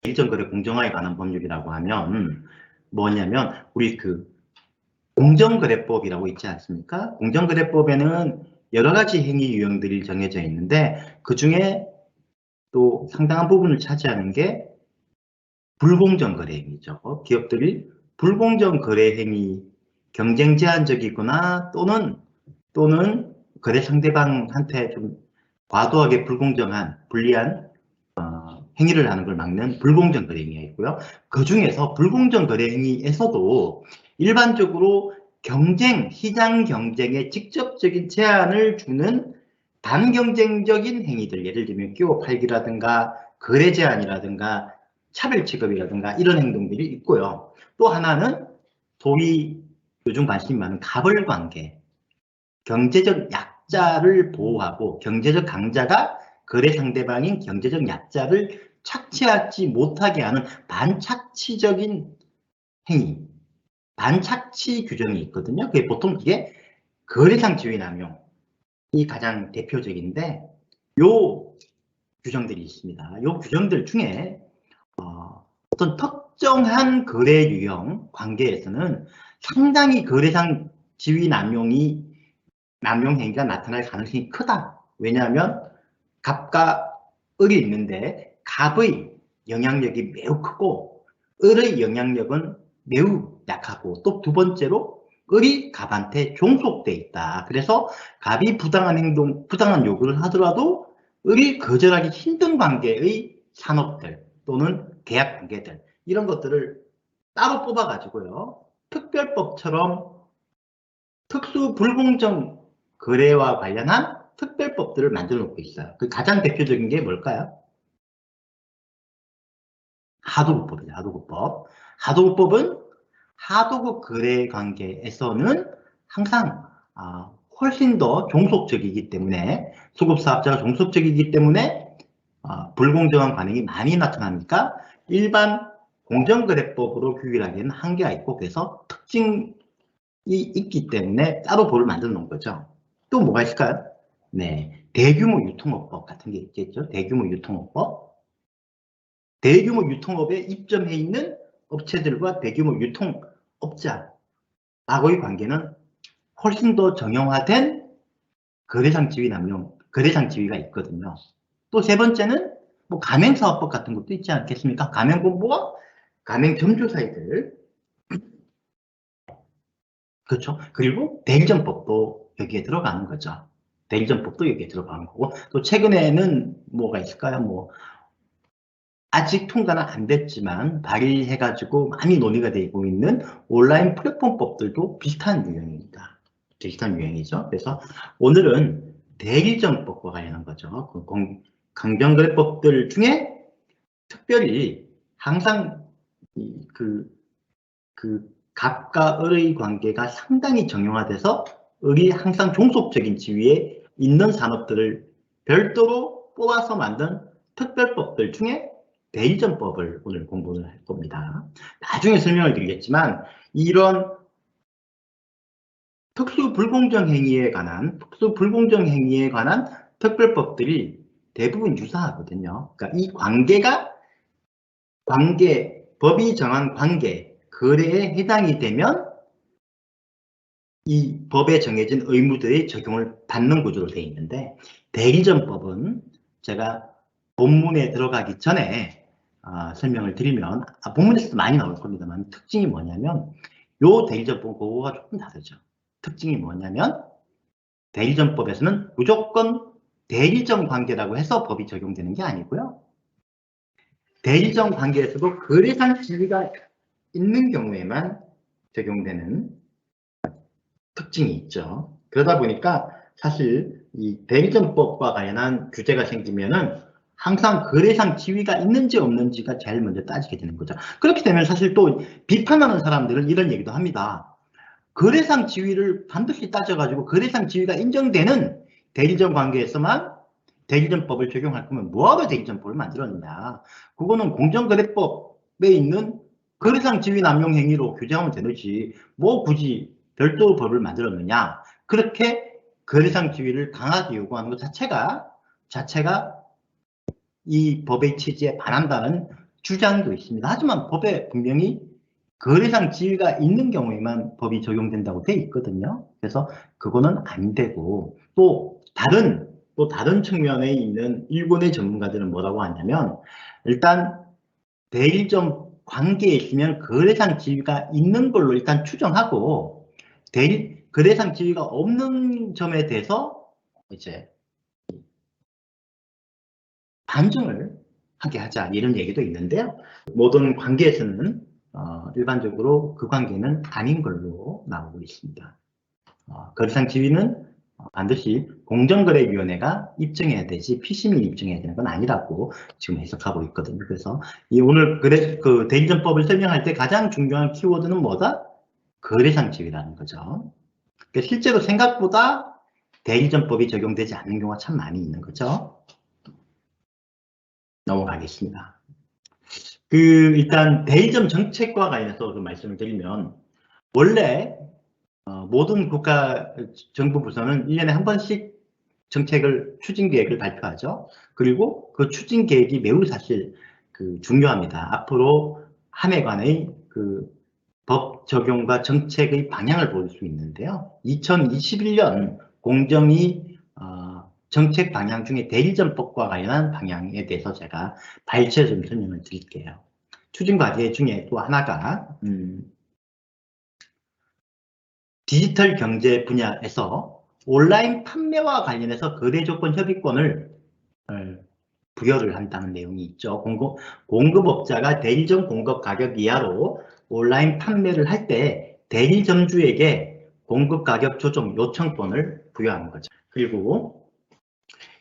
대리점거래 공정화에 관한 법률이라고 하면 뭐냐면 우리 그 공정거래법이라고 있지 않습니까? 공정거래법에는 여러 가지 행위 유형들이 정해져 있는데 그 중에 또 상당한 부분을 차지하는 게 불공정 거래 행위죠. 기업들이 불공정 거래 행위, 경쟁 제한적이거나 또는 거래 상대방한테 좀 과도하게 불공정한 불리한 행위를 하는 걸 막는 불공정 거래 행위가 있고요. 그 중에서 불공정 거래 행위에서도 일반적으로 시장 경쟁에 직접적인 제한을 주는 반경쟁적인 행위들, 예를 들면 끼워 팔기라든가 거래 제한이라든가 차별 취급이라든가 이런 행동들이 있고요. 또 하나는 소위 요즘 관심이 많은 가벌관계, 경제적 약자를 보호하고 경제적 강자가 거래 상대방인 경제적 약자를 착취하지 못하게 하는 반착취적인 행위, 반착취 규정이 있거든요. 그게 보통 그게 거래상 지위남용이 가장 대표적인데 요 규정들이 있습니다. 요 규정들 중에 어떤 특정한 거래 유형 관계에서는 상당히 거래상 지위 남용 행위가 나타날 가능성이 크다. 왜냐하면 갑과 을이 있는데 갑의 영향력이 매우 크고 을의 영향력은 매우 약하고 또 두 번째로 을이 갑한테 종속돼 있다. 그래서 갑이 부당한 요구를 하더라도 을이 거절하기 힘든 관계의 산업들 또는 계약 관계들 이런 것들을 따로 뽑아가지고요. 특별법처럼 특수 불공정 거래와 관련한 특별법들을 만들어 놓고 있어요. 그 가장 대표적인 게 뭘까요? 하도급법이죠. 하도급법. 하도급법은 하도급 거래 관계에서는 항상 훨씬 더 종속적이기 때문에 수급사업자가 종속적이기 때문에 불공정한 관행이 많이 나타나니까 일반 공정거래법으로 규율하기에는 한계가 있고 그래서 특징이 있기 때문에 따로 법을 만들어 놓은 거죠. 또 뭐가 있을까요? 네, 대규모 유통업법 같은 게 있겠죠. 대규모 유통업법. 대규모 유통업에 입점해 있는 업체들과 대규모 유통업자하고의 관계는 훨씬 더 정형화된 거래상 지위가 있거든요. 또 세 번째는 뭐 가맹사업법 같은 것도 있지 않겠습니까? 가맹본부와 가맹점주사이들. 그렇죠. 그리고 대리점법도 여기에 들어가는 거죠. 대리점법도 여기에 들어가는 거고. 또 최근에는 뭐가 있을까요? 뭐 아직 통과는 안 됐지만 발의해가지고 많이 논의가 되고 있는 온라인 플랫폼법들도 비슷한 유형입니다. 비슷한 유형이죠. 그래서 오늘은 대리점법과 관련한 거죠. 강정거래법들 중에 특별히 항상 그 갑과 을의 관계가 상당히 정형화돼서 을이 항상 종속적인 지위에 있는 산업들을 별도로 뽑아서 만든 특별법들 중에 대리점법을 오늘 공부를 할 겁니다. 나중에 설명을 드리겠지만 이런 특수 불공정 행위에 관한 특별법들이 대부분 유사하거든요. 그러니까 이 법이 정한 거래에 해당이 되면 이 법에 정해진 의무들의 적용을 받는 구조로 되어 있는데 대리점법은 제가 본문에 들어가기 전에 설명을 드리면 본문에서도 많이 나올 겁니다만 특징이 뭐냐면 요 대리점법 그거가 조금 다르죠. 특징이 뭐냐면 대리점법에서는 무조건 대리점 관계라고 해서 법이 적용되는 게 아니고요. 대리점 관계에서도 거래상 지위가 있는 경우에만 적용되는 특징이 있죠. 그러다 보니까 사실 이 대리점법과 관련한 규제가 생기면은 항상 거래상 지위가 있는지 없는지가 제일 먼저 따지게 되는 거죠. 그렇게 되면 사실 또 비판하는 사람들은 이런 얘기도 합니다. 거래상 지위를 반드시 따져가지고 거래상 지위가 인정되는 대리점 관계에서만 대리점법을 적용할 거면 뭐하러 대리점법을 만들었느냐. 그거는 공정거래법에 있는 거래상 지위 남용 행위로 규정하면 되지 뭐 굳이 별도 법을 만들었느냐. 그렇게 거래상 지위를 강하게 요구하는 것 자체가 이 법의 취지에 반한다는 주장도 있습니다. 하지만 법에 분명히 거래상 지위가 있는 경우에만 법이 적용된다고 돼 있거든요. 그래서 그거는 안 되고, 또 다른 측면에 있는 일본의 전문가들은 뭐라고 하냐면, 일단 대리점 관계에 있으면 거래상 지위가 있는 걸로 일단 추정하고, 거래상 지위가 없는 점에 대해서 이제 반증을 하게 하자, 이런 얘기도 있는데요. 모든 관계에서는 일반적으로 그 관계는 아닌 걸로 나오고 있습니다. 거래상 지위는 반드시 공정거래위원회가 입증해야 되지 피시민이 입증해야 되는 건 아니라고 지금 해석하고 있거든요. 그래서 오늘 그 대리점법을 설명할 때 가장 중요한 키워드는 뭐다? 거래상 지위라는 거죠. 그러니까 실제로 생각보다 대리점법이 적용되지 않는 경우가 참 많이 있는 거죠. 넘어가겠습니다. 일단 대리점 정책과 관련해서 좀 말씀을 드리면, 원래 모든 국가 정부 부서는 1년에 한 번씩 정책을 추진 계획을 발표하죠. 그리고 그 추진 계획이 매우 사실 중요합니다. 앞으로 한 해간의 법 적용과 정책의 방향을 볼 수 있는데요. 2021년 공정위 정책 방향 중에 대리점법과 관련한 방향에 대해서 제가 발췌 좀 설명을 드릴게요. 추진 과제 중에 또 하나가 디지털 경제 분야에서 온라인 판매와 관련해서 거래 조건 협의권을 부여를 한다는 내용이 있죠. 공급업자가 대리점 공급 가격 이하로 온라인 판매를 할 때 대리점주에게 공급 가격 조정 요청권을 부여하는 거죠. 그리고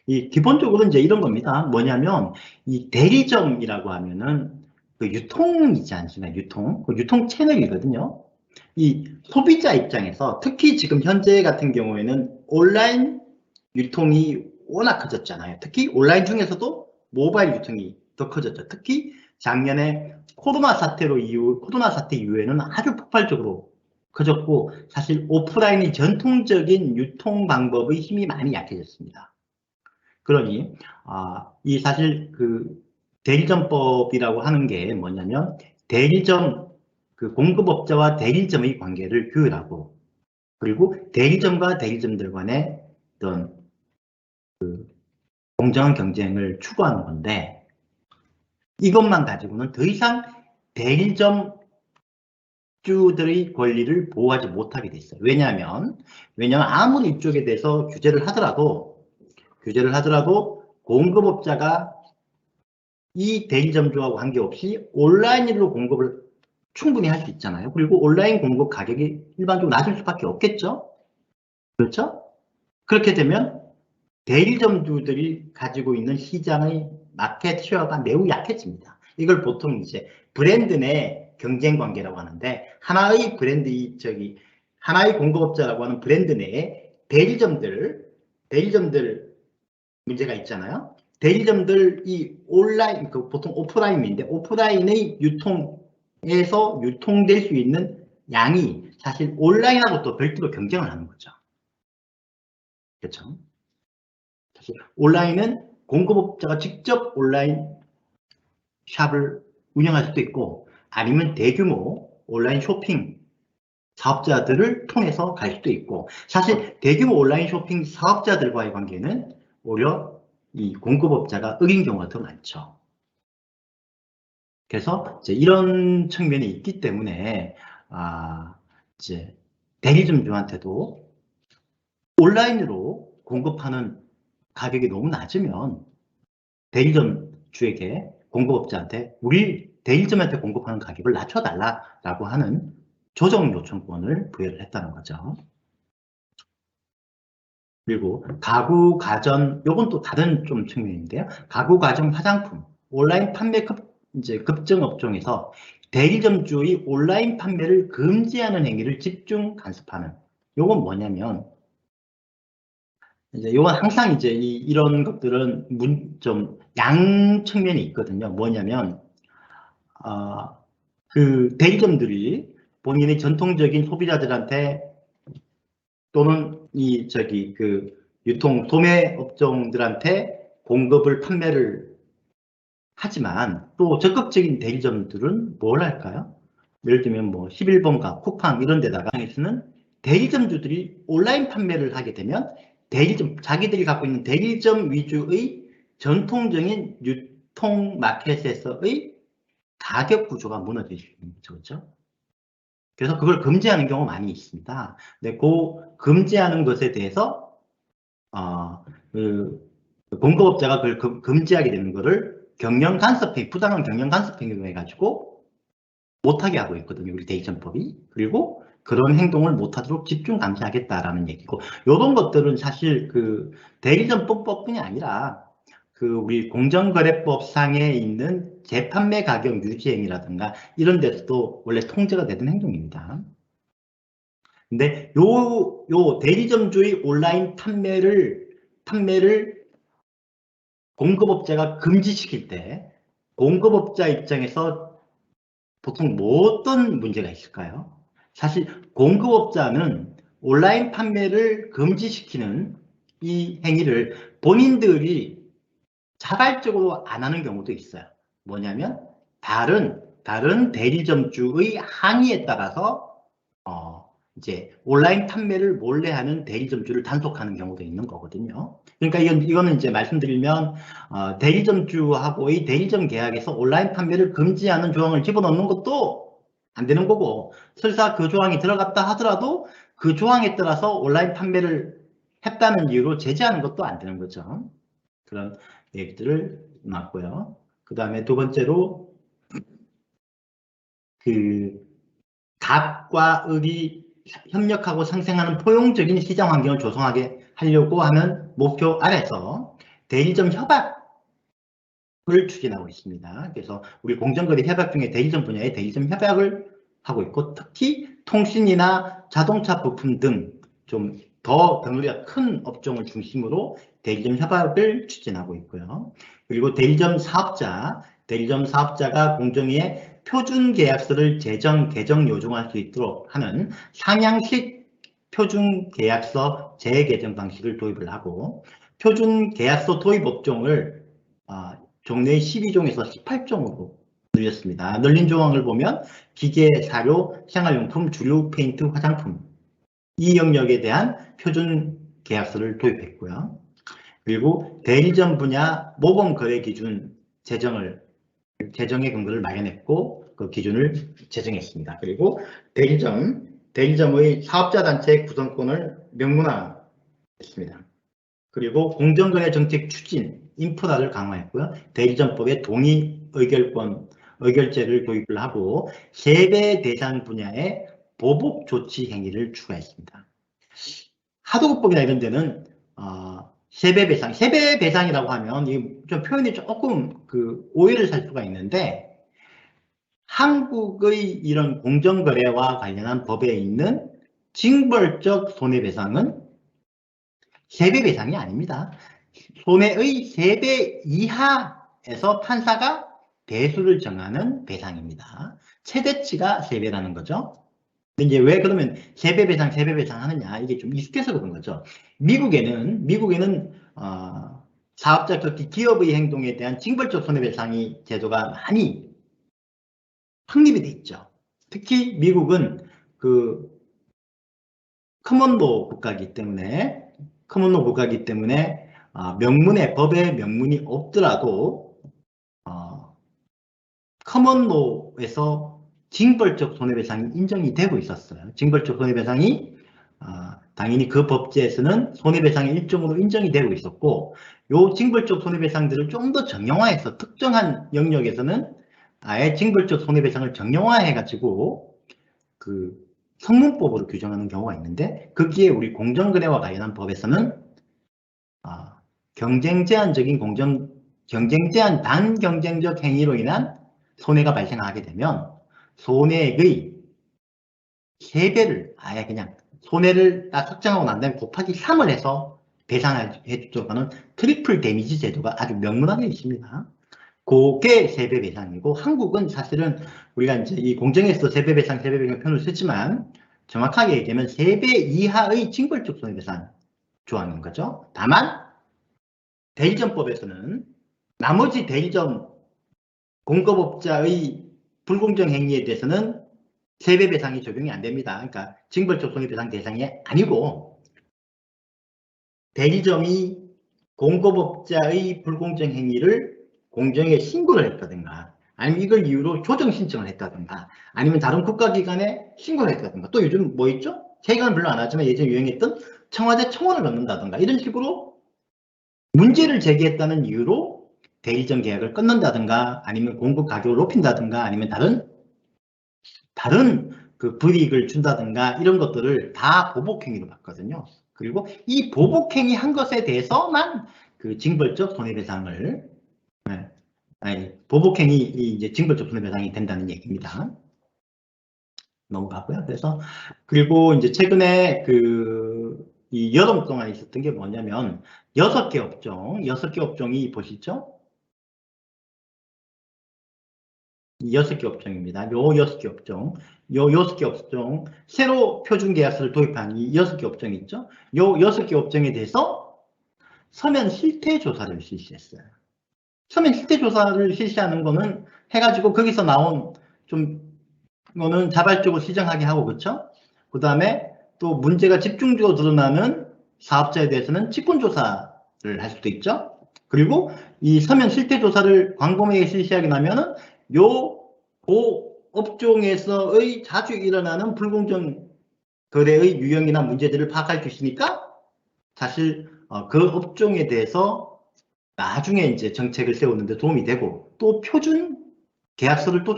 기본적으로 이제 이런 겁니다. 뭐냐면 이 대리점이라고 하면은 그 유통이지 않습니까? 유통 채널이거든요. 이 소비자 입장에서 특히 지금 현재 같은 경우에는 온라인 유통이 워낙 커졌잖아요. 특히 온라인 중에서도 모바일 유통이 더 커졌죠. 특히 작년에 코로나 사태 이후에는 아주 폭발적으로 커졌고, 사실 오프라인의 전통적인 유통 방법의 힘이 많이 약해졌습니다. 그러니 이 사실 대리점법이라고 하는 게 뭐냐면, 대리점 공급업자와 대리점의 관계를 규율하고, 그리고 대리점과 대리점들 간의 어떤 공정한 경쟁을 추구하는 건데, 이것만 가지고는 더 이상 대리점주들의 권리를 보호하지 못하게 돼 있어요. 왜냐하면 아무리 이쪽에 대해서 규제를 하더라도 공급업자가 이 대리점주하고 관계없이 온라인으로 공급을 충분히 할 수 있잖아요. 그리고 온라인 공급 가격이 일반적으로 낮을 수밖에 없겠죠. 그렇죠? 그렇게 되면 대리점주들이 가지고 있는 시장의 마켓 쉐어가 매우 약해집니다. 이걸 보통 이제 브랜드 내 경쟁 관계라고 하는데, 하나의 공급업자라고 하는 브랜드 내에 대리점들 문제가 있잖아요. 대리점들이 온라인, 보통 오프라인인데, 오프라인의 유통에서 유통될 수 있는 양이 사실 온라인하고 또 별도로 경쟁을 하는 거죠. 그렇죠? 사실 온라인은 공급업자가 직접 온라인 샵을 운영할 수도 있고, 아니면 대규모 온라인 쇼핑 사업자들을 통해서 갈 수도 있고, 사실 대규모 온라인 쇼핑 사업자들과의 관계는 오히려 이 공급업자가 의인 경우가 더 많죠. 그래서 이제 이런 측면이 있기 때문에 이제 대리점주한테도 온라인으로 공급하는 가격이 너무 낮으면 대리점주에게 공급업자한테 우리 대리점한테 공급하는 가격을 낮춰달라라고 하는 조정 요청권을 부여를 했다는 거죠. 그리고 가구, 가전, 요건 또 다른 좀 측면인데요. 가구, 가전, 화장품, 온라인 판매 급증 업종에서 대리점주의 온라인 판매를 금지하는 행위를 집중 간섭하는, 요건 뭐냐면, 요건 항상 이런 것들은 좀 양 측면이 있거든요. 뭐냐면, 대리점들이 본인의 전통적인 소비자들한테 또는 유통 소매 업종들한테 판매를 하지만 또 적극적인 대리점들은 뭘 할까요? 예를 들면 뭐 11번가, 쿠팡 이런 데다가 에서는 대리점주들이 온라인 판매를 하게 되면 대리점, 자기들이 갖고 있는 대리점 위주의 전통적인 유통 마켓에서의 가격 구조가 무너질 수 있는 거죠. 그렇죠? 그래서 그걸 금지하는 경우가 많이 있습니다. 근데 그 금지하는 것에 대해서 그 공급업자가 그걸 금지하게 되는 거를 경영 간섭행, 부당한 경영 간섭행위로 해가지고 못하게 하고 있거든요. 우리 대리점법이. 그리고 그런 행동을 못하도록 집중 감시하겠다라는 얘기고, 이런 것들은 사실 그 대리점법뿐이 아니라 그 우리 공정거래법상에 있는 재판매 가격 유지행위라든가 이런 데서도 원래 통제가 되는 행동입니다. 근데 요 대리점주의 온라인 판매를 공급업자가 금지시킬 때 공급업자 입장에서 보통 뭐 어떤 문제가 있을까요? 사실 공급업자는 온라인 판매를 금지시키는 이 행위를 본인들이 자발적으로 안 하는 경우도 있어요. 뭐냐면 다른 대리점주의 항의에 따라서 이제 온라인 판매를 몰래 하는 대리점주를 단속하는 경우도 있는 거거든요. 그러니까 이거는 이제 말씀드리면 대리점주하고의 대리점 계약에서 온라인 판매를 금지하는 조항을 집어넣는 것도 안 되는 거고, 설사 그 조항이 들어갔다 하더라도 그 조항에 따라서 온라인 판매를 했다는 이유로 제재하는 것도 안 되는 거죠. 그런 얘기들을 놨고요. 그 다음에 두 번째로 그 갑과 을이 협력하고 상생하는 포용적인 시장 환경을 조성하게 하려고 하는 목표 아래서 대리점 협약을 추진하고 있습니다. 그래서 우리 공정거래 협약 중에 대리점 분야의 대리점 협약을 하고 있고, 특히 통신이나 자동차 부품 등 좀 더 덩어리가 큰 업종을 중심으로 대리점 협약을 추진하고 있고요. 그리고 대리점 사업자가 공정위에 표준 계약서를 개정 요청할 수 있도록 하는 상향식 표준 계약서 재개정 방식을 도입을 하고, 표준 계약서 도입 업종을 종래의 12종에서 18종으로 늘렸습니다. 늘린 조항을 보면 기계, 사료, 생활용품, 주류, 페인트, 화장품 이 영역에 대한 표준 계약서를 도입했고요. 그리고 대리점 분야 모범 거래 기준 제정의 근거를 마련했고 그 기준을 제정했습니다. 그리고 대리점의 사업자 단체 구성권을 명문화했습니다. 그리고 공정거래 정책 추진, 인프라를 강화했고요. 대리점법에 동의 의결제를 도입을 하고 세배 대상 분야의 보복 조치 행위를 추가했습니다. 하도급법이나 이런 데는 세배 배상이라고 하면 이 좀 표현이 조금 그 오해를 살 수가 있는데, 한국의 이런 공정거래와 관련한 법에 있는 징벌적 손해배상은 세배 배상이 아닙니다. 손해의 3배 이하에서 판사가 배수를 정하는 배상입니다. 최대치가 3배라는 거죠. 근데 이제 왜 그러면 3배 배상 하느냐, 이게 좀 익숙해서 그런 거죠. 미국에는 사업자, 특히 기업의 행동에 대한 징벌적 손해배상이 제도가 많이 확립이 돼 있죠. 특히 미국은 그 커먼로 국가이기 때문에 법에 명문이 없더라도 커먼로에서 징벌적 손해배상이 인정이 되고 있었어요. 징벌적 손해배상이 당연히 그 법제에서는 손해배상의 일종으로 인정이 되고 있었고, 요 징벌적 손해배상들을 좀 더 정형화해서 특정한 영역에서는 아예 징벌적 손해배상을 정형화해가지고 그 성문법으로 규정하는 경우가 있는데, 거기에 우리 공정거래와 관련한 법에서는 경쟁 제한 반경쟁적 행위로 인한 손해가 발생하게 되면 손해액의 3배를 아예 그냥 손해를 딱 측정하고 난 다음에 곱하기 3을 해서 배상해 주도록 하는 트리플 데미지 제도가 아주 명문하게 있습니다. 그게 세배 배상이고, 한국은 사실은 우리가 이제 이 공정에서 세배 배상 표현을 쓰지만 정확하게 얘기하면 3배 이하의 징벌적 손해배상 조항인 거죠. 다만 대리점법에서는 나머지 대리점 공급업자의 불공정 행위에 대해서는 세배배상이 적용이 안 됩니다. 그러니까 징벌적 손해배상 대상이 아니고 대리점이 공급업자의 불공정 행위를 공정에 신고를 했다든가 아니면 이걸 이유로 조정 신청을 했다든가 아니면 다른 국가기관에 신고를 했다든가 또 요즘 뭐 있죠? 최근은 별로 안 하지만 예전에 유행했던 청와대 청원을 넣는다든가 이런 식으로 문제를 제기했다는 이유로 대리점 계약을 끊는다든가 아니면 공급 가격을 높인다든가 아니면 다른 그 불이익을 준다든가 이런 것들을 다 보복행위로 봤거든요. 그리고 이 보복행위 한 것에 대해서만 그 징벌적 손해배상을 보복행위 이제 징벌적 손해배상이 된다는 얘기입니다. 넘어가고요. 그래서 그리고 이제 최근에 이 여름 동안 있었던 게 뭐냐면 6개 업종이 보시죠. 6개 업종입니다. 요 6개 업종, 요 6개 업종, 새로 표준계약서를 도입한 이 6개 업종이 있죠. 요 6개 업종에 대해서 서면 실태조사를 실시했어요. 서면 실태조사를 실시하는 거는 해가지고 거기서 나온 좀 거는 자발적으로 시정하게 하고 그렇죠. 그 다음에 또 문제가 집중적으로 드러나는 사업자에 대해서는 직권조사를 할 수도 있죠. 그리고 이 서면 실태조사를 광범위하게 실시하게 나면은 업종에서의 자주 일어나는 불공정 거래의 유형이나 문제들을 파악할 수 있으니까 사실 그 업종에 대해서 나중에 이제 정책을 세우는데 도움이 되고 또 표준 계약서를 또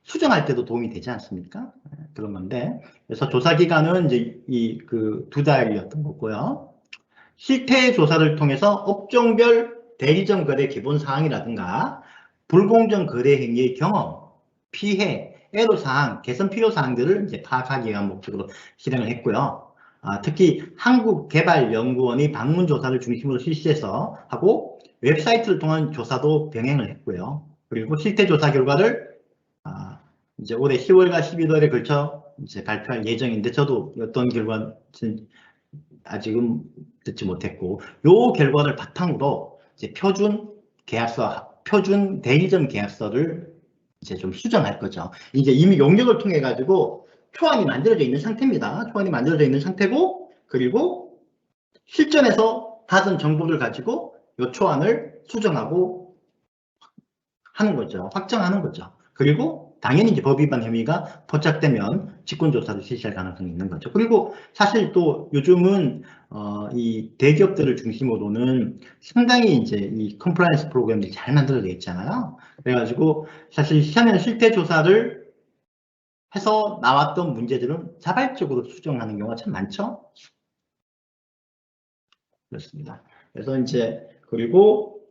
수정할 때도 도움이 되지 않습니까? 그런 건데 그래서 조사 기간은 이제 이 그 2달이었던 거고요. 실태 조사를 통해서 업종별 대리점 거래 기본 사항이라든가 불공정 거래 행위의 경험, 피해, 애로사항, 개선 필요사항들을 이제 파악하기 위한 목적으로 실행을 했고요. 특히 한국개발연구원이 방문조사를 중심으로 실시해서 하고 웹사이트를 통한 조사도 병행을 했고요. 그리고 실태조사 결과를 이제 올해 10월과 11월에 걸쳐 이제 발표할 예정인데 저도 어떤 결과는 아직은 듣지 못했고 요 결과를 바탕으로 이제 표준 대리점 계약서를 이제 좀 수정할 거죠. 이제 이미 용역을 통해 가지고 초안이 만들어져 있는 상태입니다. 초안이 만들어져 있는 상태고 그리고 실전에서 받은 정보를 가지고 요 초안을 수정하고 하는 거죠. 확정하는 거죠. 그리고 당연히 이제 법 위반 혐의가 포착되면 직권조사를 실시할 가능성이 있는 거죠. 그리고 사실 또 요즘은 이 대기업들을 중심으로는 상당히 이제 이 컴플라이언스 프로그램들이 잘 만들어져 있잖아요. 그래가지고 사실 시하면 실태조사를 해서 나왔던 문제들은 자발적으로 수정하는 경우가 참 많죠. 그렇습니다. 그래서 이제 그리고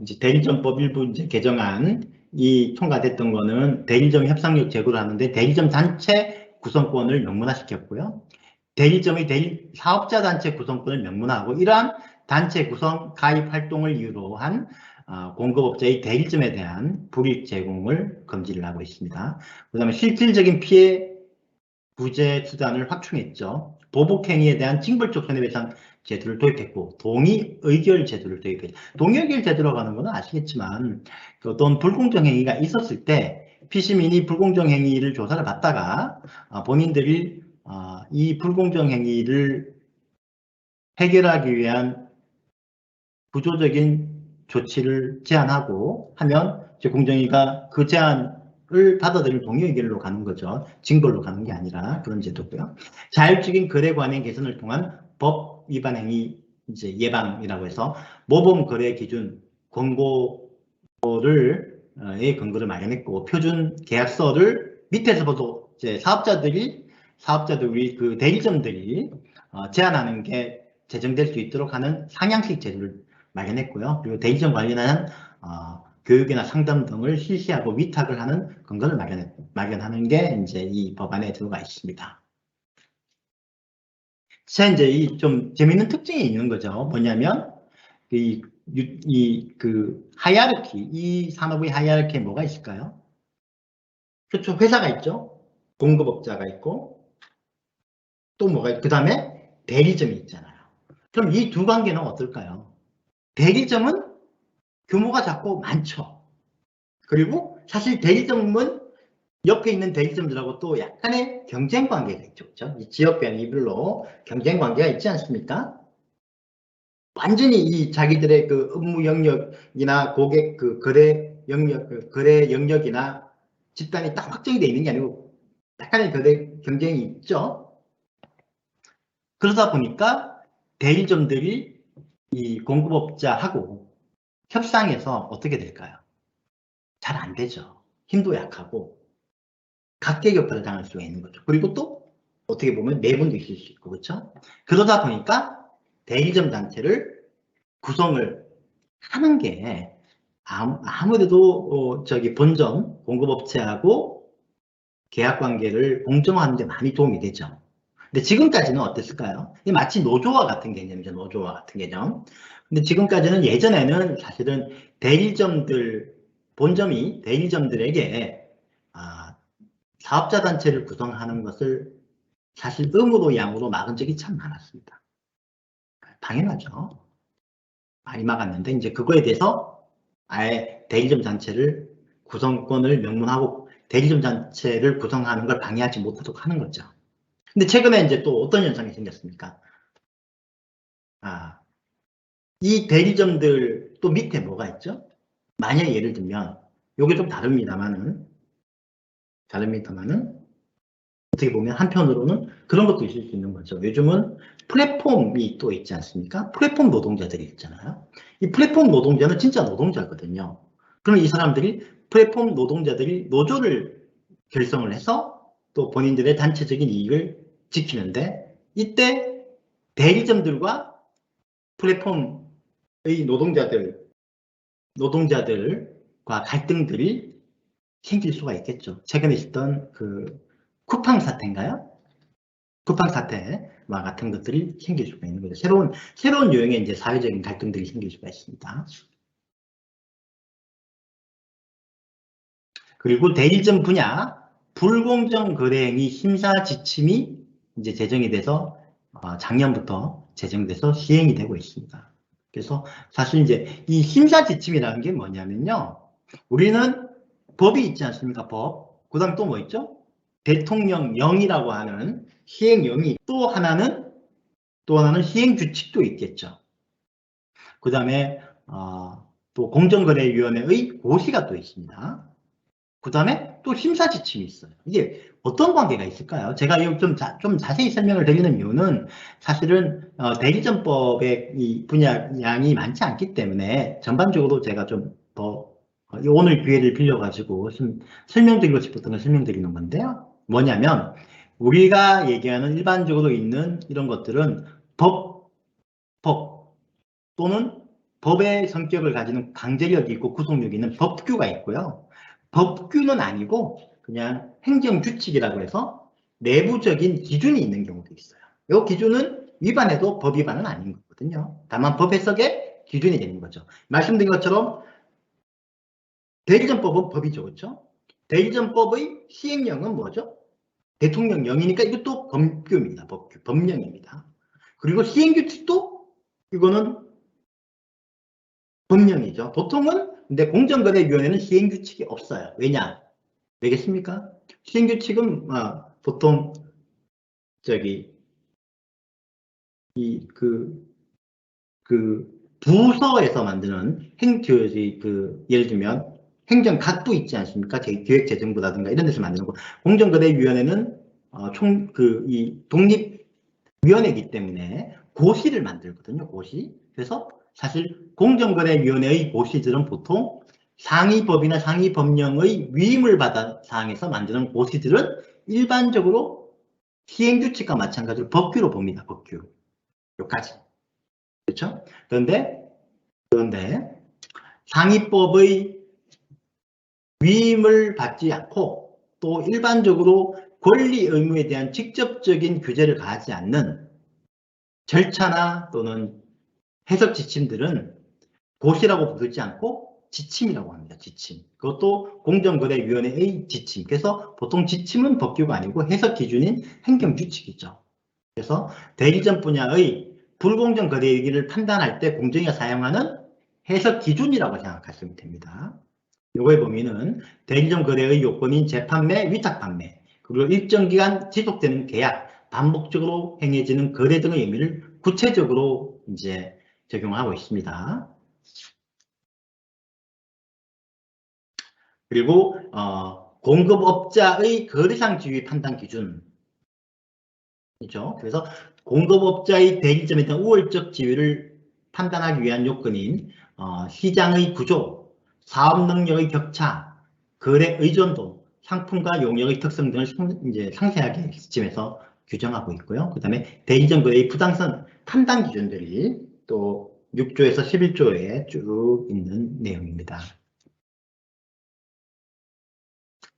이제 대리점법 일부 이제 개정안 이 통과됐던 거는 대리점 협상력 제고를 하는데 대리점 단체 구성권을 명문화시켰고요. 대리점의 사업자 단체 구성권을 명문화하고 이러한 단체 구성 가입 활동을 이유로 한 공급업자의 대리점에 대한 불이익 제공을 금지를 하고 있습니다. 그 다음에 실질적인 피해 구제 수단을 확충했죠. 보복행위에 대한 징벌적 손해배상 제도를 도입했고 동의의결 제도를 도입했죠. 동의의결 제도라고 하는 것은 아시겠지만 어떤 불공정 행위가 있었을 때 피시민이 불공정 행위를 조사를 받다가 본인들이 이 불공정 행위를 해결하기 위한 구조적인 조치를 제안하고 하면 공정위가 그 제안을 받아들일 동의의결로 가는 거죠. 징벌로 가는 게 아니라 그런 제도고요. 자율적인 거래 관행 개선을 통한 법 위반 행위 이제 예방이라고 해서 모범 거래 기준 권고를 의 근거를 마련했고 표준 계약서를 밑에서부터 이제 사업자들이 그 대리점들이 제안하는 게 제정될 수 있도록 하는 상향식 제도를 마련했고요. 그리고 대리점 관련한 교육이나 상담 등을 실시하고 위탁을 하는 근거를 마련하는 게 이제 이 법안에 들어가 있습니다. 자, 이제 이 좀 재미있는 특징이 있는 거죠. 뭐냐면 하이라르키, 이 산업의 하이라르키에 뭐가 있을까요? 그렇죠. 회사가 있죠. 공급업자가 있고 또 뭐가 있고 그 다음에 대리점이 있잖아요. 그럼 이 두 관계는 어떨까요? 대리점은 규모가 작고 많죠. 그리고 사실 대리점은 옆에 있는 대리점들하고 또 약간의 경쟁 관계가 있죠. 그렇죠? 이 지역별 이별로 경쟁 관계가 있지 않습니까? 완전히 이 자기들의 그 업무 영역이나 고객 그 거래 영역, 그 거래 영역이나 집단이 딱 확정이 되어 있는 게 아니고 약간의 거래 경쟁이 있죠. 그러다 보니까 대리점들이 이 공급업자하고 협상해서 어떻게 될까요? 잘 안 되죠. 힘도 약하고 각계격파를 당할 수가 있는 거죠. 그리고 또 어떻게 보면 내분도 있을 수 있고 그렇죠? 그러다 보니까 대리점 단체를 구성을 하는 게 아무래도 저기 본점 공급업체하고 계약 관계를 공정화하는 데 많이 도움이 되죠. 근데 지금까지는 어땠을까요? 마치 노조와 같은 개념이죠. 노조와 같은 개념. 근데 지금까지는 예전에는 사실은 대리점들 본점이 대리점들에게 사업자 단체를 구성하는 것을 사실 의무로 양으로 막은 적이 참 많았습니다. 당연하죠. 많이 막았는데 이제 그거에 대해서 아예 대리점 단체를 구성권을 명문하고 대리점 단체를 구성하는 걸 방해하지 못하도록 하는 거죠. 근데 최근에 이제 또 어떤 현상이 생겼습니까? 이 대리점들 또 밑에 뭐가 있죠? 만약에 예를 들면 요게 좀 다릅니다만은 어떻게 보면 한편으로는 그런 것도 있을 수 있는 거죠. 요즘은 플랫폼이 또 있지 않습니까? 플랫폼 노동자들이 있잖아요. 이 플랫폼 노동자는 진짜 노동자거든요. 그럼 이 사람들이 플랫폼 노동자들이 노조를 결성을 해서 또 본인들의 단체적인 이익을 지키는데 이때 대리점들과 플랫폼의 노동자들과 갈등들이 생길 수가 있겠죠. 최근에 있었던 그 쿠팡 사태인가요? 쿠팡 사태와 같은 것들이 생길 수가 있는 거죠. 새로운 유형의 이제 사회적인 갈등들이 생길 수가 있습니다. 그리고 대리점 분야 불공정 거래행위 심사 지침이 이제 제정이 돼서 작년부터 제정돼서 시행이 되고 있습니다. 그래서 사실 이제 이 심사 지침이라는 게 뭐냐면요. 우리는 법이 있지 않습니까? 법. 그 다음에 또 뭐 있죠? 대통령령이라고 하는 시행령이 또 하나는 시행규칙도 있겠죠. 그 다음에 또 공정거래위원회의 고시가 또 있습니다. 그 다음에 또 심사지침이 있어요. 이게 어떤 관계가 있을까요? 제가 이거 좀 자세히 설명을 드리는 이유는 사실은 대리점법의 이 분야 양이 많지 않기 때문에 전반적으로 제가 좀 더 오늘 기회를 빌려가지고 좀 설명드리고 싶었던 걸 설명드리는 건데요. 뭐냐면 우리가 얘기하는 일반적으로 있는 이런 것들은 법 또는 법의 성격을 가지는 강제력이 있고 구속력이 있는 법규가 있고요. 법규는 아니고 그냥 행정규칙이라고 해서 내부적인 기준이 있는 경우도 있어요. 이 기준은 위반해도 법 위반은 아닌 거거든요. 다만 법 해석의 기준이 되는 거죠. 말씀드린 것처럼 대리점법은 법이죠. 그렇죠? 대리점법의 시행령은 뭐죠? 대통령령이니까 이것도 법규입니다. 법령입니다. 그리고 시행규칙도 이거는 법령이죠. 보통은 근데 공정거래위원회는 시행규칙이 없어요. 왜냐? 왜겠습니까? 시행규칙은 보통 저기 그 부서에서 만드는 예를 들면 행정각부 있지 않습니까? 기획재정부라든가 이런 데서 만드는 거. 공정거래위원회는 이 독립위원회이기 때문에 고시를 만들거든요. 고시. 그래서 사실 공정거래위원회의 고시들은 보통 상위법이나 상위법령의 위임을 받은 사항에서 만드는 고시들은 일반적으로 시행규칙과 마찬가지로 법규로 봅니다. 법규. 여기까지. 그렇죠? 그런데 상위법의 위임을 받지 않고 또 일반적으로 권리 의무에 대한 직접적인 규제를 가하지 않는 절차나 또는 해석 지침들은 고시라고 부르지 않고 지침이라고 합니다. 지침. 그것도 공정거래위원회의 지침. 그래서 보통 지침은 법규가 아니고 해석 기준인 행정규칙이죠. 그래서 대리점 분야의 불공정 거래행위를 판단할 때 공정위가 사용하는 해석 기준이라고 생각하시면 됩니다. 요거의 범위는 대리점 거래의 요건인 재판매, 위탁판매, 그리고 일정 기간 지속되는 계약, 반복적으로 행해지는 거래 등의 의미를 구체적으로 이제 적용하고 있습니다. 그리고 공급업자의 거래상 지위 판단 기준. 그렇죠? 그래서 공급업자의 대리점에 대한 우월적 지위를 판단하기 위한 요건인 시장의 구조, 사업 능력의 격차, 거래 의존도, 상품과 용역의 특성 등을 이제 상세하게 시점에서 규정하고 있고요. 그 다음에 대리점 거래의 부당성 판단 기준들이 또 6조에서 11조에 쭉 있는 내용입니다.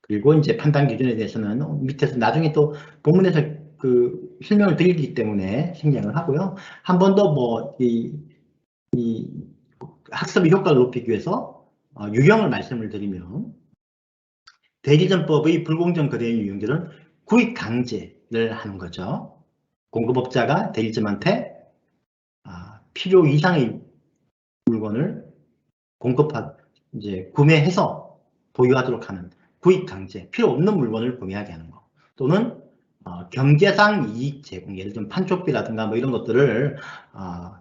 그리고 이제 판단 기준에 대해서는 밑에서 나중에 또 본문에서 그 설명을 드리기 때문에 생략을 하고요. 한 번 더 뭐 이 학습의 효과를 높이기 위해서 유형을 말씀을 드리면 대리점법의 불공정 거래의 유형들은 구입 강제를 하는 거죠. 공급업자가 대리점한테 필요 이상의 물건을 이제 구매해서 보유하도록 하는 구입 강제, 필요 없는 물건을 구매하게 하는 거. 또는 경제상 이익 제공, 예를 들면 판촉비라든가 뭐 이런 것들을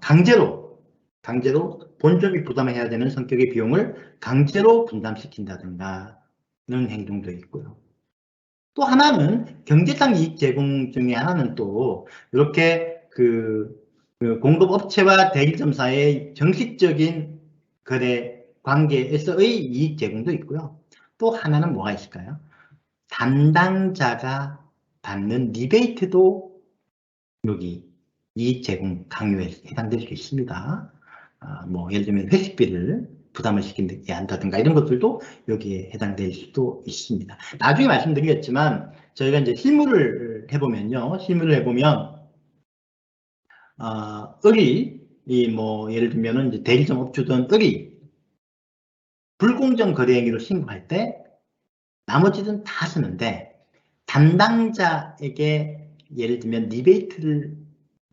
강제로 본점이 부담해야 되는 성격의 비용을 강제로 분담시킨다든가는 행동도 있고요. 또 하나는 경제상 이익 제공 중에 하나는 또 이렇게 그 공급업체와 대리점 사이의 정식적인 거래 관계에서의 이익 제공도 있고요. 또 하나는 뭐가 있을까요? 담당자가 받는 리베이트도 여기 이익 제공 강요에 해당될 수 있습니다. 뭐 예를 들면 회식비를 부담을 시키게 한다든가 이런 것들도 여기에 해당될 수도 있습니다. 나중에 말씀드리겠지만 저희가 이제 실무를 해보면 뭐 예를 들면 이제 대리점 업주든 불공정 거래 행위로 신고할 때 나머지는 다 쓰는데 담당자에게 예를 들면 리베이트를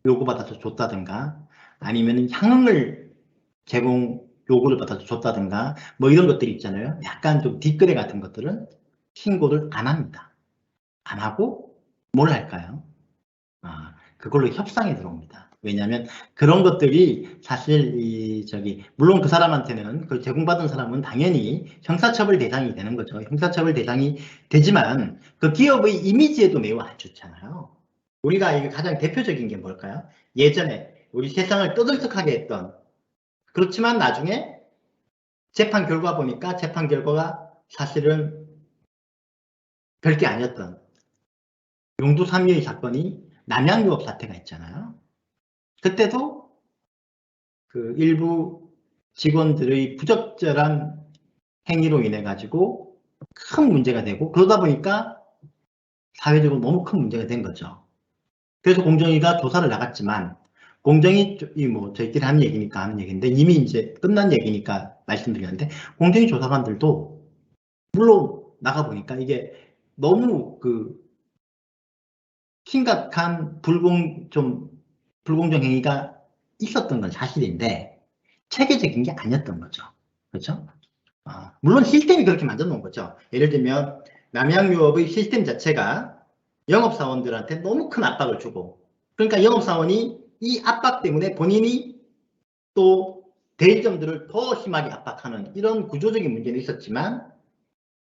요구받아서 줬다든가 아니면 향응을 제공 요구를 받아서 줬다든가 뭐 이런 것들이 있잖아요. 약간 좀 뒷거래 같은 것들은 신고를 안 합니다. 안 하고 뭘 할까요? 그걸로 협상에 들어옵니다. 왜냐하면 그런 것들이 사실 물론 그 사람한테는 그 제공받은 사람은 당연히 형사처벌 대상이 되는 거죠. 형사처벌 대상이 되지만 그 기업의 이미지에도 매우 안 좋잖아요. 우리가 이게 가장 대표적인 게 뭘까요? 예전에 우리 세상을 떠들썩하게 했던 그렇지만 나중에 재판 결과 보니까 재판 결과가 사실은 별게 아니었던 용두삼위의 사건이 남양유업 사태가 있잖아요. 그때도 그 일부 직원들의 부적절한 행위로 인해 가지고 큰 문제가 되고 그러다 보니까 사회적으로 너무 큰 문제가 된 거죠. 그래서 공정위가 조사를 나갔지만 공정위 뭐 저희끼리 하는 얘기니까 하는 얘기인데 이미 이제 끝난 얘기니까 말씀드렸는데 공정위 조사관들도 물론 나가보니까 이게 너무 그 심각한 불공정 행위가 있었던 건 사실인데 체계적인 게 아니었던 거죠. 그렇죠? 물론 시스템이 그렇게 만들어 놓은 거죠. 예를 들면 남양유업의 시스템 자체가 영업사원들한테 너무 큰 압박을 주고 그러니까 영업사원이 이 압박 때문에 본인이 또 대리점들을 더 심하게 압박하는 이런 구조적인 문제는 있었지만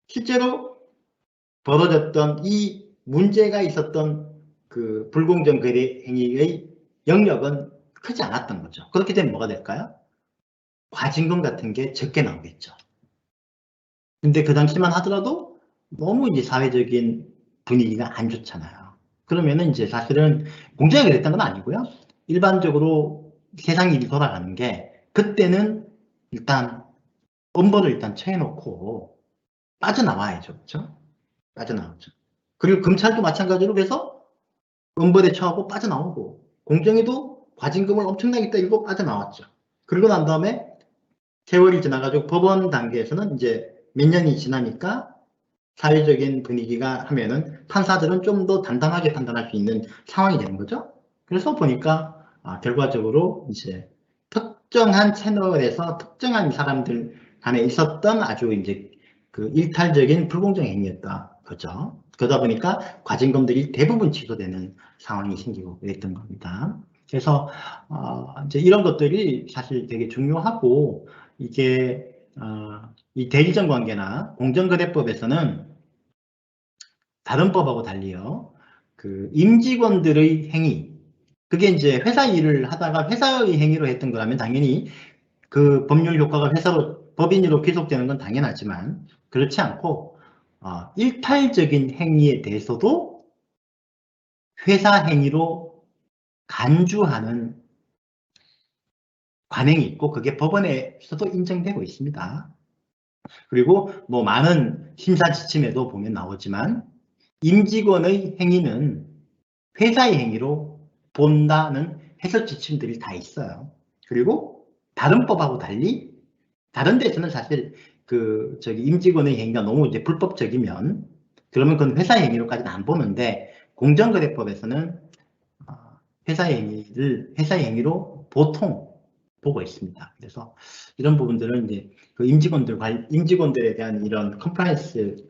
실제로 벌어졌던 이 문제가 있었던 그 불공정 거래 행위의 영역은 크지 않았던 거죠. 그렇게 되면 뭐가 될까요? 과징금 같은 게 적게 나오겠죠. 근데 그 당시만 하더라도 너무 이제 사회적인 분위기가 안 좋잖아요. 그러면은 이제 사실은 공정하게 됐던 건 아니고요. 일반적으로 세상 일이 돌아가는 게 그때는 일단 엄벌을 일단 쳐놓고 빠져나와야죠. 그렇죠? 빠져나오죠. 그리고 검찰도 마찬가지로 그래서 엄벌에 처하고 빠져나오고 공정위도 과징금을 엄청나게 때리고 빠져나왔죠. 그러고 난 다음에 세월이 지나가지고 법원 단계에서는 이제 몇 년이 지나니까 사회적인 분위기가 하면은 판사들은 좀 더 단단하게 판단할 수 있는 상황이 되는 거죠. 그래서 보니까 결과적으로 이제 특정한 채널에서 특정한 사람들 간에 있었던 아주 이제 그 일탈적인 불공정 행위였다 거죠. 그러다 보니까 과징금들이 대부분 취소되는 상황이 생기고 그랬던 겁니다. 그래서 이제 이런 것들이 사실 되게 중요하고 이게 이 대리점 관계나 공정거래법에서는 다른 법하고 달리요. 그 임직원들의 행위, 그게 이제 회사 일을 하다가 회사의 행위로 했던 거라면 당연히 그 법률 효과가 회사로 법인으로 귀속되는 건 당연하지만 그렇지 않고 일탈적인 행위에 대해서도 회사 행위로 간주하는 관행이 있고 그게 법원에서도 인정되고 있습니다. 그리고 뭐 많은 심사 지침에도 보면 나오지만 임직원의 행위는 회사의 행위로 본다는 해석 지침들이 다 있어요. 그리고 다른 법하고 달리 다른 데서는 사실 그 임직원의 행위가 너무 이제 불법적이면 그러면 그건 회사의 행위로까지는 안 보는데 공정거래법에서는 회사의 행위로 보통 보고 있습니다. 그래서 이런 부분들은 이제 그 임직원들에 대한 이런 컴플라이언스가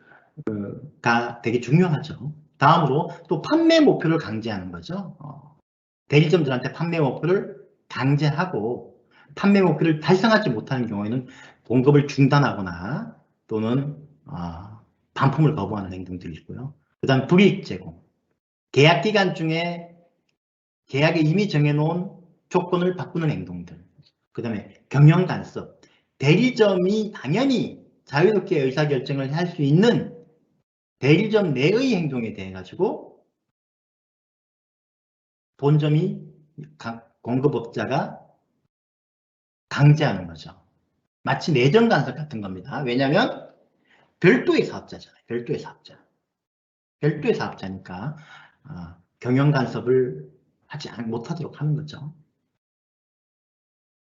되게 중요하죠. 다음으로 또 판매 목표를 강제하는 거죠. 대리점들한테 판매 목표를 강제하고 판매 목표를 달성하지 못하는 경우에는 공급을 중단하거나 또는 반품을 거부하는 행동들이 있고요. 그 다음 불이익 제공. 계약 기간 중에 계약에 이미 정해놓은 조건을 바꾸는 행동들. 그 다음에 경영 간섭. 대리점이 당연히 자유롭게 의사결정을 할 수 있는 대리점 내의 행동에 대해 가지고 본점이 공급업자가 강제하는 거죠. 마치 내정 간섭 같은 겁니다. 왜냐하면 별도의 사업자잖아요. 별도의 사업자. 별도의 사업자니까 경영 간섭을 못하도록 하는 거죠.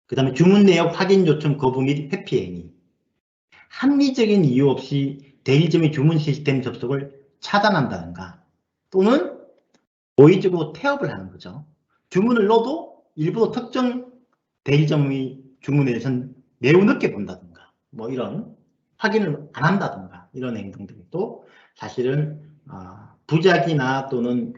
그 다음에 주문 내역 확인 요청 거부 및 회피 행위. 합리적인 이유 없이 대리점의 주문 시스템 접속을 차단한다든가 또는 고의적으로 태업을 하는 거죠. 주문을 넣어도 일부러 특정 대리점의 주문에 대해서는 매우 늦게 본다든가 뭐 이런 확인을 안 한다든가 이런 행동들도 사실은 부작위나 또는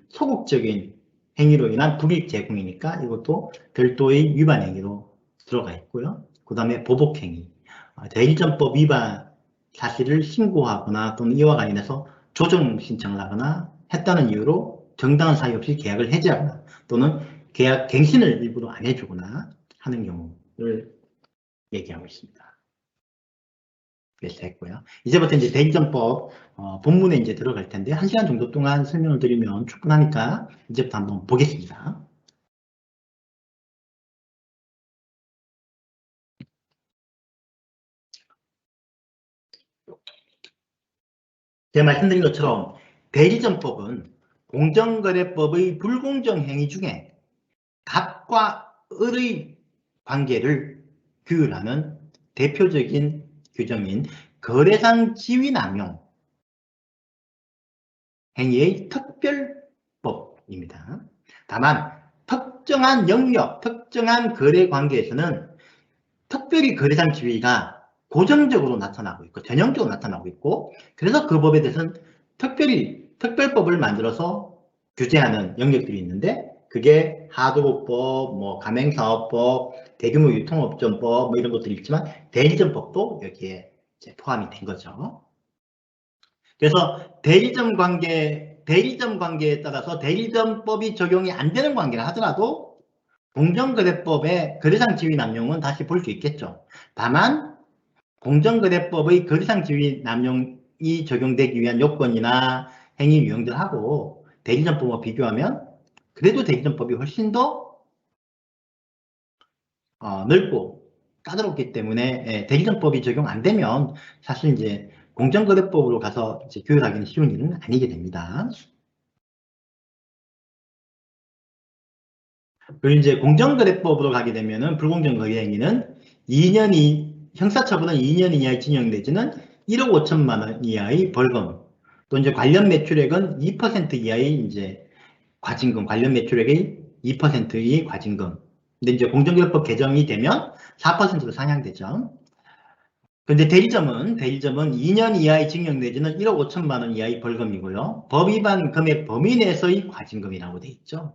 소극적인 행위로 인한 불이익 제공이니까 이것도 별도의 위반 행위로 들어가 있고요. 그 다음에 보복행위. 대리점법 위반 사실을 신고하거나 또는 이와 관련해서 조정 신청을 하거나 했다는 이유로 정당한 사유 없이 계약을 해지하거나 또는 계약 갱신을 일부러 안 해주거나 하는 경우를 얘기하고 있습니다. 그래서 했고요. 이제부터 이제 대리점법 본문에 이제 들어갈 텐데 1시간 정도 동안 설명을 드리면 충분하니까 이제부터 한번 보겠습니다. 제가 말씀드린 것처럼 대리점법은 공정거래법의 불공정 행위 중에 갑과 을의 관계를 규율하는 대표적인 규정인 거래상 지위 남용 행위의 특별법입니다. 다만 특정한 영역, 특정한 거래 관계에서는 특별히 거래상 지위가 고정적으로 나타나고 있고 전형적으로 나타나고 있고 그래서 그 법에 대해서는 특별히 특별법을 만들어서 규제하는 영역들이 있는데 그게 하도급법, 뭐 가맹사업법, 대규모 유통업종법 뭐 이런 것들이 있지만 대리점법도 여기에 이제 포함이 된 거죠. 그래서 대리점 관계에 따라서 대리점법이 적용이 안 되는 관계를 하더라도 공정거래법의 거래상 지위 남용은 다시 볼 수 있겠죠. 다만 공정거래법의 거래상 지위 남용이 적용되기 위한 요건이나 행위 유형들하고 대리점법과 비교하면 그래도 대리점법이 훨씬 더 넓고 까다롭기 때문에 대리점법이 적용 안 되면 사실 이제 공정거래법으로 가서 이제 규율하기는 쉬운 일은 아니게 됩니다. 그리고 이제 공정거래법으로 가게 되면은 불공정거래 행위는 형사처분은 2년 이하의 징역 내지는 1억 5천만 원 이하의 벌금, 또 이제 관련 매출액은 2% 이하의 이제 과징금, 관련 매출액의 2%의 과징금. 근데 이제 공정거래법 개정이 되면 4%로 상향되죠. 근데 대리점은 2년 이하의 징역 내지는 1억 5천만 원 이하의 벌금이고요. 법 위반 금액 범위 내에서의 과징금이라고 돼 있죠.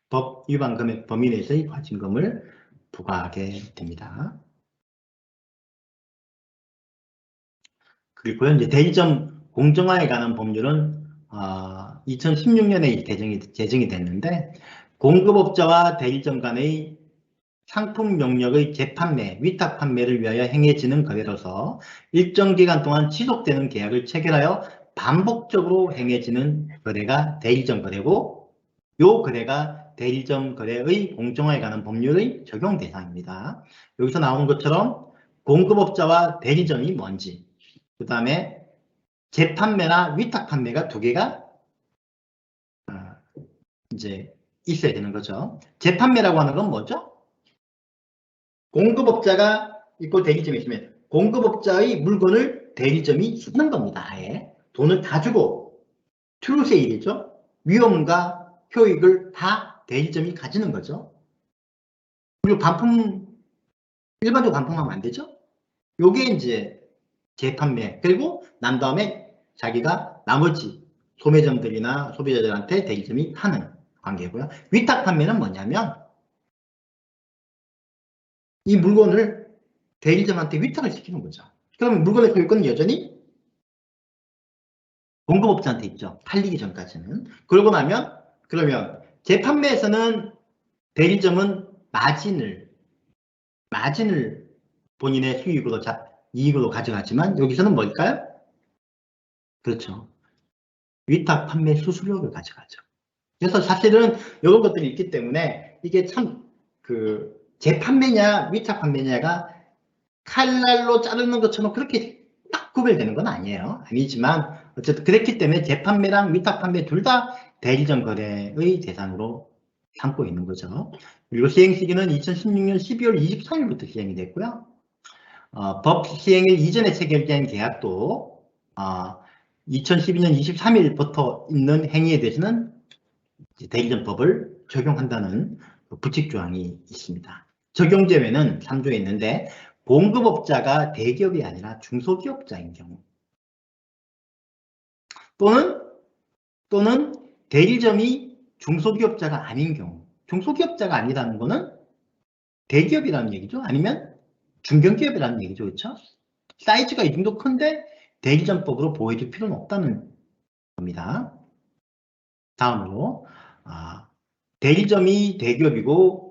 법 위반 금액 범위 내에서의 과징금을 부과하게 됩니다. 그리고 이제 대리점 공정화에 관한 법률은 2016년에 제정이 됐는데 공급업자와 대리점 간의 상품 명령의 재판매, 위탁 판매를 위하여 행해지는 거래로서 일정 기간 동안 지속되는 계약을 체결하여 반복적으로 행해지는 거래가 대리점 거래고 이 거래가 대리점 거래의 공정화에 관한 법률의 적용 대상입니다. 여기서 나오는 것처럼 공급업자와 대리점이 뭔지, 그 다음에 재판매나 위탁 판매가 두 개가 이제 있어야 되는 거죠. 재판매라고 하는 건 뭐죠? 공급업자가 있고 대리점이 있으면 공급업자의 물건을 대리점이 사는 겁니다. 아예 돈을 다 주고 트루세일이죠. 위험과 효익을 다 대리점이 가지는 거죠. 그리고 일반적으로 반품하면 안 되죠. 요게 이제 재판매. 그리고 난 다음에 자기가 나머지 소매점들이나 소비자들한테 대리점이 파는 관계고요. 위탁 판매는 뭐냐면 이 물건을 대리점한테 위탁을 시키는 거죠. 그러면 물건의 소유권은 여전히 공급업자한테 있죠. 팔리기 전까지는. 그러고 나면 그러면 재판매에서는 대리점은 마진을 본인의 수익으로 이익으로 가져가지만 여기서는 뭘까요? 그렇죠. 위탁 판매 수수료를 가져가죠. 그래서 사실은 이런 것들이 있기 때문에 이게 참 재판매냐 위탁 판매냐가 칼날로 자르는 것처럼 그렇게 딱 구별되는 건 아니에요. 아니지만 어쨌든 그랬기 때문에 재판매랑 위탁 판매 둘 다 대리점 거래의 대상으로 삼고 있는 거죠. 그리고 시행 시기는 2016년 12월 23일부터 시행이 됐고요. 법 시행일 이전에 체결된 계약도 2012년 23일부터 있는 행위에 대해서는 대리점법을 적용한다는 부칙 조항이 있습니다. 적용 제외는 3조에 있는데 공급업자가 대기업이 아니라 중소기업자인 경우 또는 대리점이 중소기업자가 아닌 경우 중소기업자가 아니라는 것은 대기업이라는 얘기죠. 아니면 중견기업이라는 얘기죠. 그렇죠? 사이즈가 이 정도 큰데 대리점법으로 보호해줄 필요는 없다는 겁니다. 다음으로 대리점이 대기업이고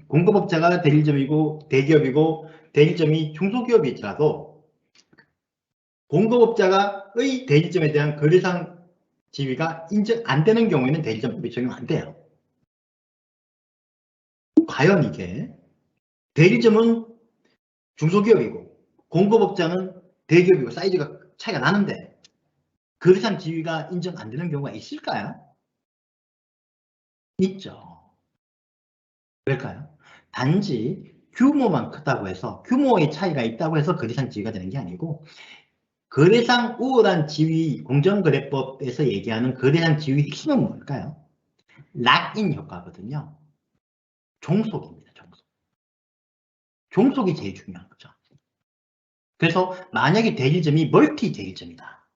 공급업자가 대리점이고 대기업이고 대리점이 중소기업이더라도 공급업자의 대리점에 대한 거래상 지위가 인정 안 되는 경우에는 대리점법이 적용 안 돼요. 과연 이게 대리점은 중소기업이고 공급업자는 대기업이고 사이즈가 차이가 나는데 거래상 지위가 인정 안 되는 경우가 있을까요? 있죠. 왜일까요? 단지 규모만 크다고 해서 규모의 차이가 있다고 해서 거래상 지위가 되는 게 아니고 거래상 우월한 지위 공정거래법에서 얘기하는 거래상 지위 핵심은 뭘까요? 락인 효과거든요. 종속입니다. 종속이 제일 중요한 거죠. 그래서 만약에 대리점이 멀티 대리점이다.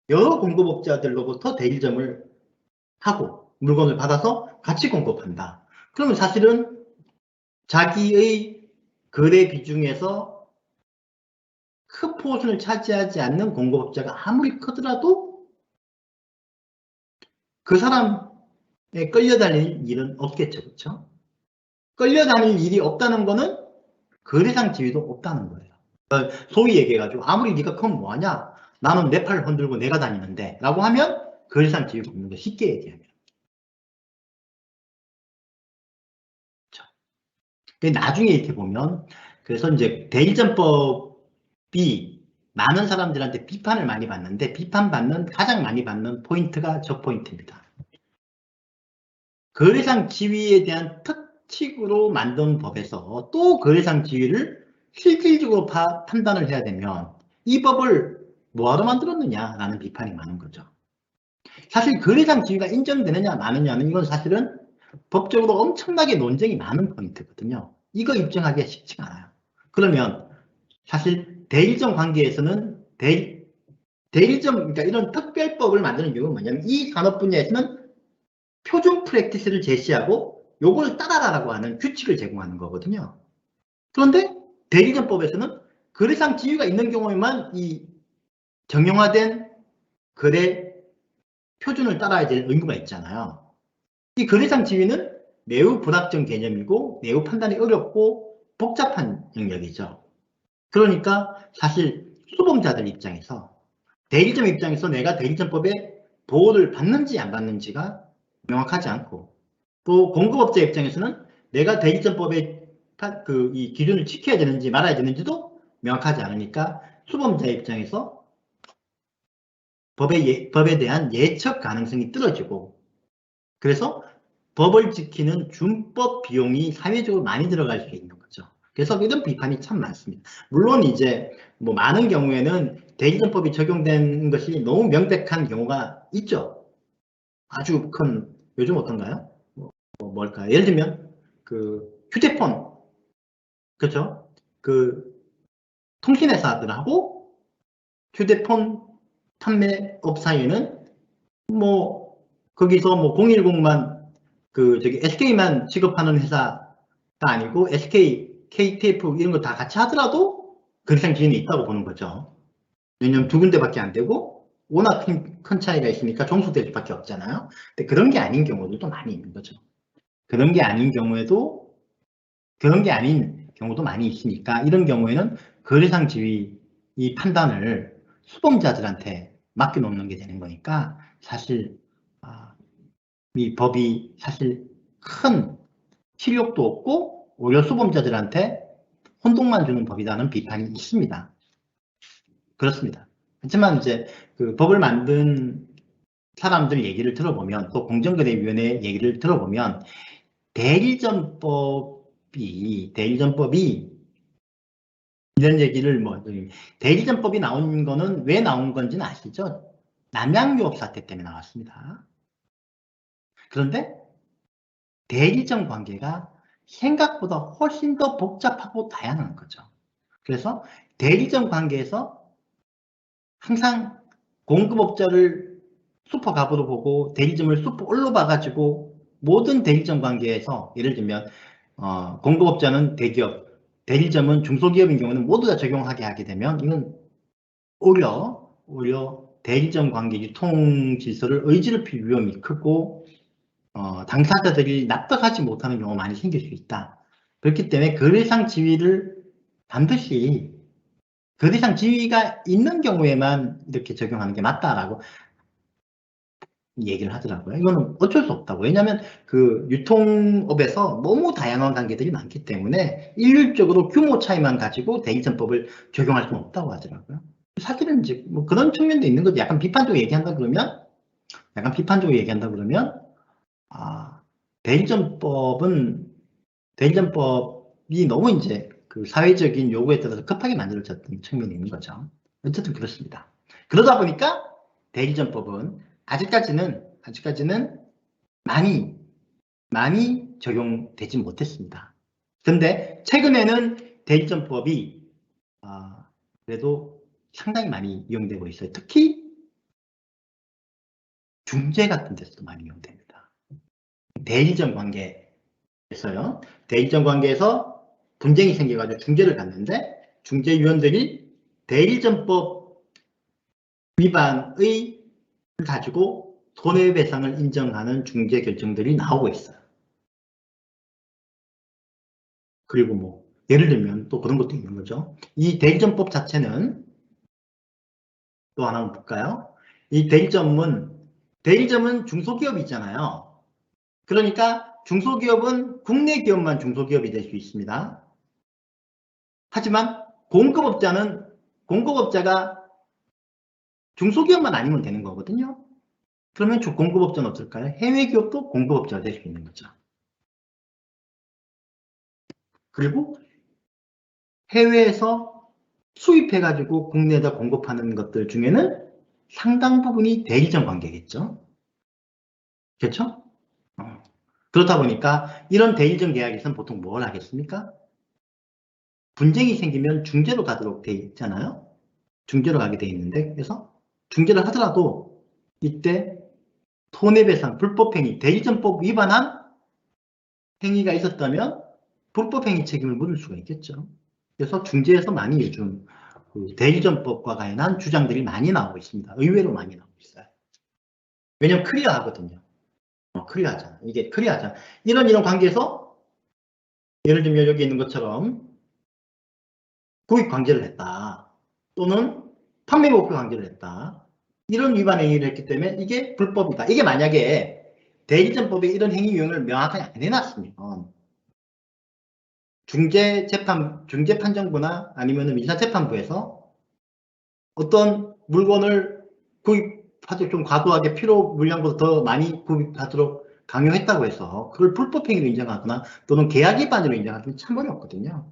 여러 공급업자들로부터 대리점을 하고 물건을 받아서 같이 공급한다. 그러면 사실은 자기의 거래 비중에서 큰 포션을 차지하지 않는 공급업자가 아무리 크더라도 그 사람에 끌려다닐 일은 없겠죠. 그렇죠? 끌려다닐 일이 없다는 거는 거래상 지위도 없다는 거예요. 소위 얘기해가지고 아무리 네가 크면 뭐하냐? 나는 내 팔 흔들고 내가 다니는데 라고 하면 거래상 지위가 없는 거 쉽게 얘기하면. 나중에 이렇게 보면 그래서 이제 대리점법이 많은 사람들한테 비판을 많이 받는데 가장 많이 받는 포인트가 저 포인트입니다. 거래상 지위에 대한 특칙으로 만든 법에서 또 거래상 지위를 실질적으로 판단을 해야 되면 이 법을 뭐하러 만들었느냐라는 비판이 많은 거죠. 사실 거래상 지위가 인정되느냐 마느냐는 이건 사실은 법적으로 엄청나게 논쟁이 많은 포인트거든요. 이거 입증하기가 쉽지가 않아요. 그러면 사실 대리점 관계에서는 대리점, 그러니까 이런 특별법을 만드는 이유가 뭐냐면 이 산업 분야에서는 표준 프랙티스를 제시하고 요걸 따라가라고 하는 규칙을 제공하는 거거든요. 그런데 대리점법에서는 거래상 지위가 있는 경우에만 이 정형화된 거래 표준을 따라야 될 의무가 있잖아요. 이 거래상 지위는 매우 불확정 개념이고 매우 판단이 어렵고 복잡한 영역이죠. 그러니까 사실 수범자들 입장에서 대리점 입장에서 내가 대리점법에 보호를 받는지 안 받는지가 명확하지 않고 또 공급업자 입장에서는 내가 대리점법의 이 기준을 지켜야 되는지 말아야 되는지도 명확하지 않으니까 수범자 입장에서 법에 대한 예측 가능성이 떨어지고 그래서 법을 지키는 준법 비용이 사회적으로 많이 들어갈 수 있는 거죠. 그래서 이런 비판이 참 많습니다. 물론 이제 뭐 많은 경우에는 대리점법이 적용된 것이 너무 명백한 경우가 있죠. 아주 큰, 요즘 어떤가요? 뭘까요? 예를 들면 그 휴대폰, 그렇죠? 그 통신회사들하고 휴대폰 판매업 사이에는 뭐 거기서 뭐 010만 그 저기 SK만 취급하는 회사가 아니고 SK, KTF 이런 거 다 같이 하더라도 거래상 지위는 있다고 보는 거죠. 왜냐면 두 군데밖에 안 되고 워낙 큰 차이가 있으니까 종속될 수밖에 없잖아요. 근데 그런 게 아닌 경우도 많이 있는 거죠. 그런 게 아닌 경우도 많이 있으니까 이런 경우에는 거래상 지위 이 판단을 수범자들한테 맡겨놓는 게 되는 거니까 사실 이 법이 사실 큰 실력도 없고 오히려 수범자들한테 혼동만 주는 법이라는 비판이 있습니다. 그렇습니다. 하지만 이제 그 법을 만든 사람들 얘기를 들어보면 또 공정거래위원회 얘기를 들어보면 대리점법이 이런 얘기를 뭐 대리점법이 나온 거는 왜 나온 건지는 아시죠? 남양유업 사태 때문에 나왔습니다. 그런데 대리점 관계가 생각보다 훨씬 더 복잡하고 다양한 거죠. 그래서 대리점 관계에서 항상 공급업자를 슈퍼갑으로 보고 대리점을 슈퍼올로 봐가지고 모든 대리점 관계에서 예를 들면 공급업자는 대기업, 대리점은 중소기업인 경우는 모두 다 적용하게 하게 되면 이건 오히려 대리점 관계 유통 질서를 의지럽힐 위험이 크고 당사자들이 납득하지 못하는 경우가 많이 생길 수 있다. 그렇기 때문에 거래상 지위를 반드시 거래상 지위가 있는 경우에만 이렇게 적용하는 게 맞다라고 얘기를 하더라고요. 이거는 어쩔 수 없다고. 왜냐하면 그 유통업에서 너무 다양한 관계들이 많기 때문에 일률적으로 규모 차이만 가지고 대리점법을 적용할 수는 없다고 하더라고요. 사실은 이제 뭐 그런 측면도 있는 거죠. 약간 비판적으로 얘기한다 그러면 대리점법이 너무 이제 그 사회적인 요구에 따라서 급하게 만들어졌던 측면이 있는 거죠. 어쨌든 그렇습니다. 그러다 보니까 대리점법은 아직까지는 많이 적용되지 못했습니다. 그런데 최근에는 대리점법이 그래도 상당히 많이 이용되고 있어요. 특히 중재 같은 데서도 많이 이용됩니다. 대리점 관계에서요. 대리점 관계에서 분쟁이 생겨가지고 중재를 갔는데 중재위원들이 대리점법 위반의 가지고 손해배상을 인정하는 중재 결정들이 나오고 있어요. 그리고 뭐 예를 들면 또 그런 것도 있는 거죠. 이 대리점법 자체는 또 하나 볼까요? 이 대리점은 중소기업이잖아요. 그러니까 중소기업은 국내 기업만 중소기업이 될 수 있습니다. 하지만 공급업자가 중소기업만 아니면 되는 거거든요. 그러면 공급업자는 어떨까요? 해외 기업도 공급업자가 될 수 있는 거죠. 그리고 해외에서 수입해가지고 국내에다 공급하는 것들 중에는 상당 부분이 대리점 관계겠죠. 그렇죠? 그렇다 보니까 이런 대리점 계약에서는 보통 뭘 하겠습니까? 분쟁이 생기면 중재로 가도록 돼 있잖아요. 중재로 가게 돼 있는데, 그래서 중재를 하더라도 이때 손해배상, 불법행위, 대리점법 위반한 행위가 있었다면 불법행위 책임을 물을 수가 있겠죠. 그래서 중재에서 많이 요즘 그 대리점법과 관련한 주장들이 많이 나오고 있습니다. 의외로 많이 나오고 있어요. 왜냐면 클리어하거든요. 클리어하잖아. 이게 클리어하잖아. 이런 관계에서 예를 들면 여기 있는 것처럼 구입 강제를 했다. 또는 판매 목표 강제를 했다. 이런 위반 행위를 했기 때문에 이게 불법이다. 이게 만약에 대리점법에 이런 행위 유형을 명확하게 안 해놨으면 중재판정부나 아니면 민사재판부에서 어떤 물건을 구입하도록 좀 과도하게 필요 물량보다 더 많이 구입하도록 강요했다고 해서 그걸 불법행위로 인정하거나 또는 계약 위반으로 인정하기는 참 어렵거든요.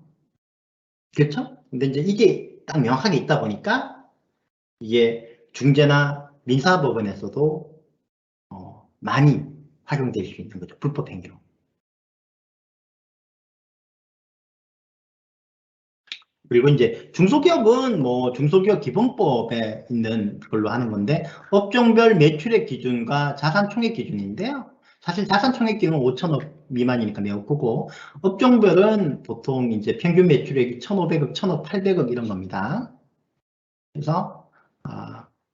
그렇죠? 근데 이제 이게 딱 명확하게 있다 보니까 이게 중재나 민사법원에서도 많이 활용될 수 있는 거죠. 불법행위로. 그리고 이제 중소기업은 뭐 중소기업 기본법에 있는 걸로 하는 건데 업종별 매출액 기준과 자산총액 기준인데요. 사실 자산총액 기준은 5천억 미만이니까 매우 크고 업종별은 보통 이제 평균 매출액이 1,500억, 1,000억, 800억 이런 겁니다. 그래서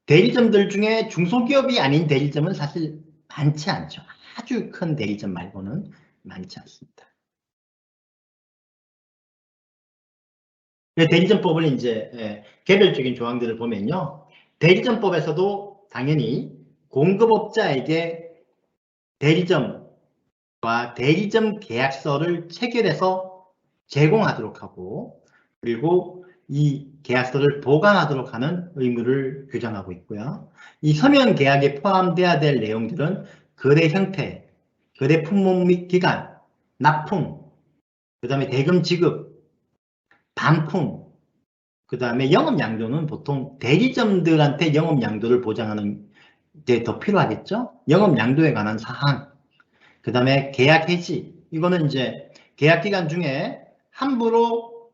대리점들 중에 중소기업이 아닌 대리점은 사실 많지 않죠. 아주 큰 대리점 말고는 많지 않습니다. 대리점법을 이제 개별적인 조항들을 보면요. 대리점법에서도 당연히 공급업자에게 대리점과 대리점 계약서를 체결해서 제공하도록 하고 그리고 이 계약서를 보관하도록 하는 의무를 규정하고 있고요. 이 서면 계약에 포함돼야 될 내용들은 거래 형태, 거래 품목 및 기간, 납품, 그 다음에 대금 지급, 반품, 그 다음에 영업양도는 보통 대리점들한테 영업양도를 보장하는 게 더 필요하겠죠? 영업양도에 관한 사항, 그 다음에 계약 해지, 이거는 이제 계약 기간 중에 함부로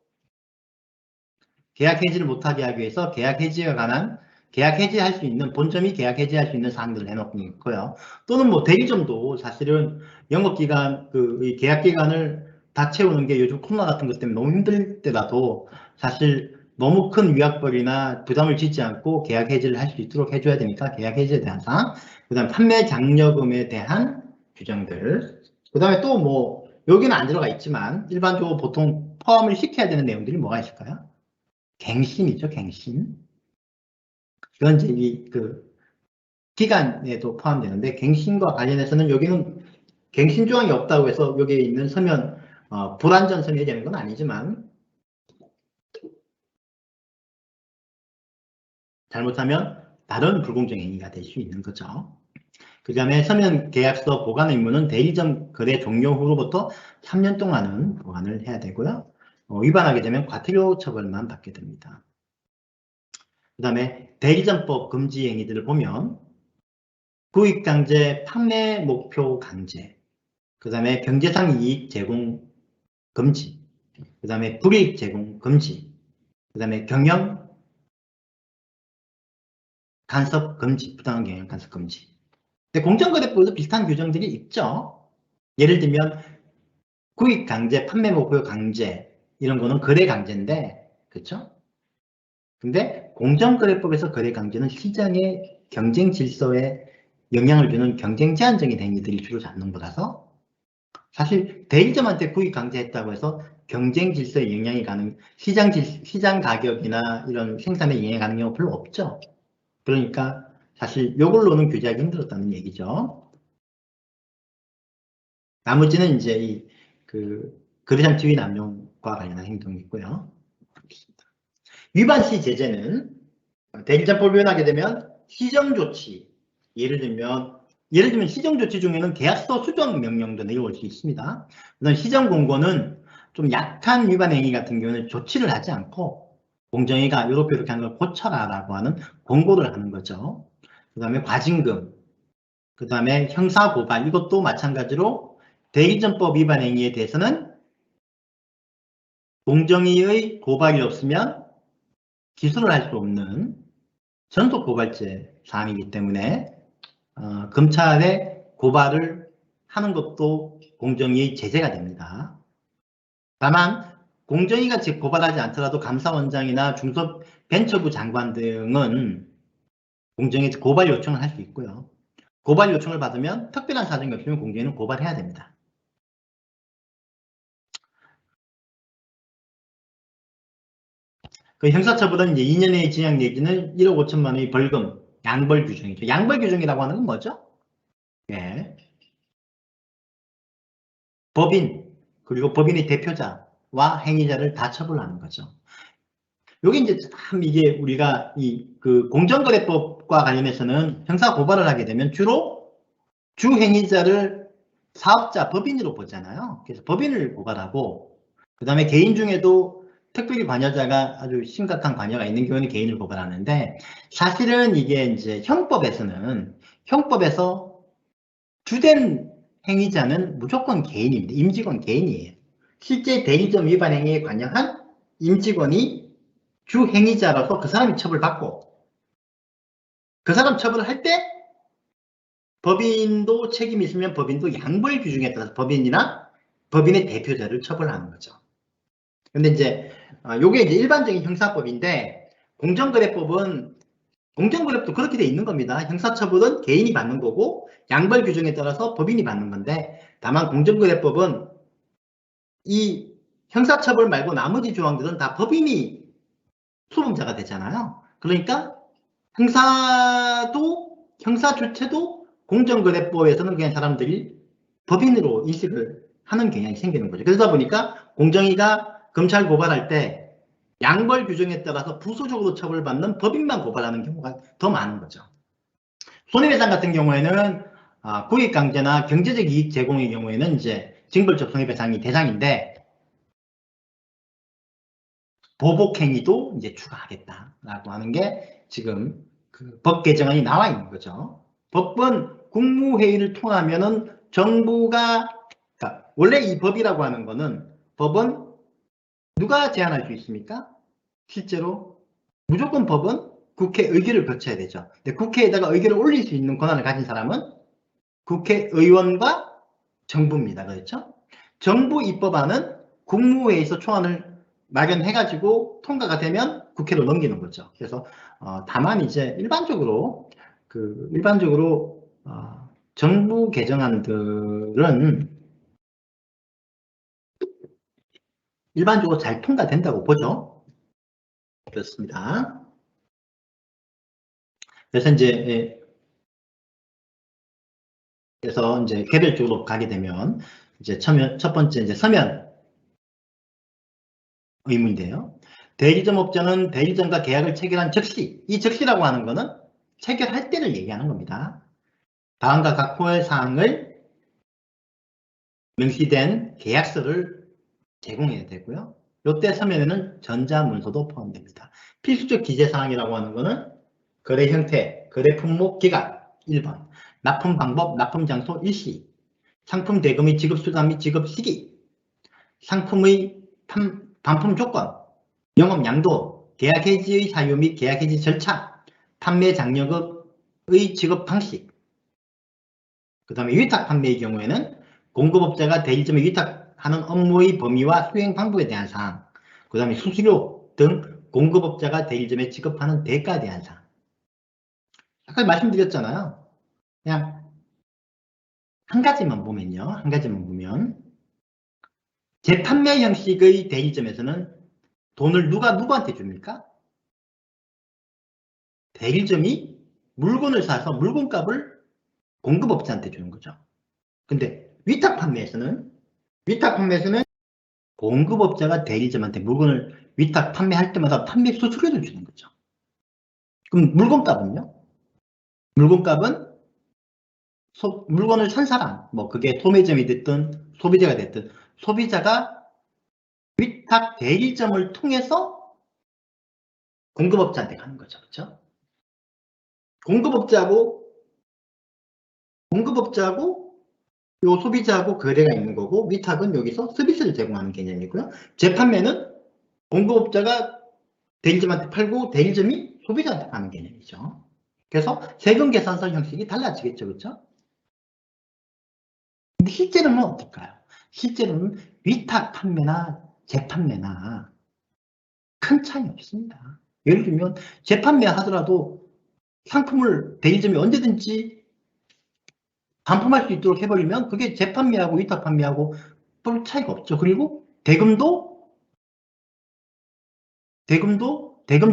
계약 해지를 못하게 하기 위해서 계약 해지에 관한 계약 해지할 수 있는 본점이 계약 해지할 수 있는 사항들을 해놓고 있고요. 또는 뭐 대리점도 사실은 영업기간 이 계약 기간을 다 채우는 게 요즘 코로나 같은 것 때문에 너무 힘들 때라도 사실 너무 큰 위약벌이나 부담을 짓지 않고 계약 해지를 할 수 있도록 해줘야 되니까 계약 해지에 대한 사항, 그다음 판매 장려금에 대한 규정들, 그다음에 또 뭐 여기는 안 들어가 있지만 일반적으로 보통 포함을 시켜야 되는 내용들이 뭐가 있을까요? 갱신이죠, 갱신. 이건 이제 기간에도 포함되는데, 갱신과 관련해서는 여기는 갱신 조항이 없다고 해서 여기에 있는 서면, 불완전성이 되는 건 아니지만, 잘못하면 다른 불공정 행위가 될 수 있는 거죠. 그 다음에 서면 계약서 보관 의무는 대리점 거래 종료 후로부터 3년 동안은 보관을 해야 되고요. 위반하게 되면 과태료 처벌만 받게 됩니다. 그 다음에 대리점법 금지 행위들을 보면 구입 강제, 판매 목표 강제, 그 다음에 경제상 이익 제공 금지, 그 다음에 불이익 제공 금지, 그 다음에 경영 간섭 금지, 부당한 경영 간섭 금지. 근데 공정거래법에도 비슷한 규정들이 있죠. 예를 들면 구입 강제, 판매 목표 강제 이런 거는 거래 강제인데, 그렇죠? 근데 공정거래법에서 거래 강제는 시장의 경쟁 질서에 영향을 주는 경쟁 제한적인 행위들이 주로 잡는 거라서 사실 대리점한테 구입 강제했다고 해서 경쟁 질서에 영향이 가는 시장 가격이나 이런 생산에 영향이 가는 경우가 별로 없죠. 그러니까 사실 이걸로는 규제하기 힘들었다는 얘기죠. 나머지는 이제 거래장 지위 남용과 관련한 행동이 있고요. 위반 시 제재는 대리점법을 위반하게 되면 시정조치, 예를 들면 시정조치 중에는 계약서 수정 명령도 내려올 수 있습니다. 그다음 시정공고는 좀 약한 위반 행위 같은 경우는 조치를 하지 않고 공정위가 이렇게 하는 걸 고쳐라라고 하는 공고를 하는 거죠. 그 다음에 과징금, 그 다음에 형사고발, 이것도 마찬가지로 대리점법 위반 행위에 대해서는 공정위의 고발이 없으면 기소를 할 수 없는 전속 고발제 사항이기 때문에 검찰에 고발을 하는 것도 공정위의 제재가 됩니다. 다만 공정위가 즉 고발하지 않더라도 감사원장이나 중소벤처부 장관 등은 공정위에 고발 요청을 할 수 있고요. 고발 요청을 받으면 특별한 사정이 없으면 공정위는 고발해야 됩니다. 그 형사처벌은 이제 2년의 징역 내지는 1억 5천만 원의 벌금, 양벌 규정이죠. 양벌 규정이라고 하는 건 뭐죠? 예. 법인, 그리고 법인의 대표자와 행위자를 다 처벌하는 거죠. 여기 이제 참 이게 우리가 그 공정거래법과 관련해서는 형사 고발을 하게 되면 주로 주 행위자를 사업자, 법인으로 보잖아요. 그래서 법인을 고발하고, 그 다음에 개인 중에도 특별히 관여자가 아주 심각한 관여가 있는 경우는 개인을 고발하는데, 사실은 이게 이제 형법에서 주된 행위자는 무조건 개인입니다. 임직원 개인이에요. 실제 대리점 위반 행위에 관여한 임직원이 주 행위자라서 그 사람이 처벌받고, 그 사람 처벌을 할 때 법인도 책임이 있으면 법인도 양벌 규정에 따라서 법인이나 법인의 대표자를 처벌하는 거죠. 근데 이제 요게 이제 일반적인 형사법인데, 공정거래법도 그렇게 돼 있는 겁니다. 형사처벌은 개인이 받는 거고 양벌 규정에 따라서 법인이 받는 건데, 다만 공정거래법은 이 형사처벌 말고 나머지 조항들은 다 법인이 소송자가 되잖아요. 그러니까 형사 주체도 공정거래법에서는 그냥 사람들이 법인으로 인식을 하는 경향이 생기는 거죠. 그러다 보니까 공정위가 검찰 고발할 때 양벌 규정에 따라서 부수적으로 처벌받는 법인만 고발하는 경우가 더 많은 거죠. 손해배상 같은 경우에는 고익강제나 경제적 이익 제공의 경우에는 이제 징벌적 손해배상이 대상인데, 보복행위도 이제 추가하겠다라고 하는 게 지금 그 법 개정안이 나와 있는 거죠. 법은 국무회의를 통하면은 정부가, 그러니까 원래 이 법이라고 하는 거는, 법은 누가 제안할 수 있습니까? 실제로 무조건 법은 국회 의결을 거쳐야 되죠. 근데 국회에다가 의결을 올릴 수 있는 권한을 가진 사람은 국회의원과 정부입니다. 그렇죠? 정부 입법안은 국무회의에서 초안을 마련해가지고 통과가 되면 국회로 넘기는 거죠. 그래서 다만 이제 일반적으로 정부 개정안들은 일반적으로 잘 통과된다고 보죠. 그렇습니다. 그래서 이제 개별적으로 가게 되면 이제 첫 번째 이제 서면 의무인데요. 대리점업자는 대리점과 계약을 체결한 즉시, 이 즉시라고 하는 거는 체결할 때를 얘기하는 겁니다. 다음과 각 호의 사항을 명시된 계약서를 제공해야 되고요. 이때 서면에는 전자문서도 포함됩니다. 필수적 기재사항이라고 하는 거는 거래 형태, 거래 품목 기간 1번, 납품 방법, 납품 장소 일시, 상품 대금의 지급 수단 및 지급 시기, 상품의 반품 조건, 영업 양도, 계약 해지의 사유 및 계약 해지 절차, 판매 장려금의 지급 방식, 그 다음에 위탁 판매의 경우에는 공급업자가 대리점에 위탁하는 업무의 범위와 수행 방법에 대한 사항, 그 다음에 수수료 등 공급업자가 대리점에 지급하는 대가에 대한 사항. 아까 말씀드렸잖아요. 그냥 한 가지만 보면 재판매 형식의 대리점에서는 돈을 누가 누구한테 줍니까? 대리점이 물건을 사서 물건값을 공급업자한테 주는 거죠. 근데 위탁 판매에서는 공급업자가 대리점한테 물건을 위탁 판매할 때마다 판매 수수료를 주는 거죠. 그럼 물건값은요? 물건값은 물건을 산 사람, 뭐 그게 소매점이 됐든 소비자가 됐든 소비자가 위탁 대리점을 통해서 공급업자한테 가는 거죠. 그렇죠? 공급업자하고 요 소비자하고 거래가 있는 거고, 위탁은 여기서 서비스를 제공하는 개념이고요. 재판매는 공급업자가 대리점한테 팔고 대리점이 소비자한테 파는 개념이죠. 그래서 세금 계산서 형식이 달라지겠죠. 그렇죠? 근데 실제로는 어떨까요? 실제로는 위탁 판매나 재판매나 큰 차이 없습니다. 예를 들면 재판매 하더라도 상품을 대리점이 언제든지 반품할 수 있도록 해버리면 그게 재판매하고 위탁 판매하고 별 차이가 없죠. 그리고 대금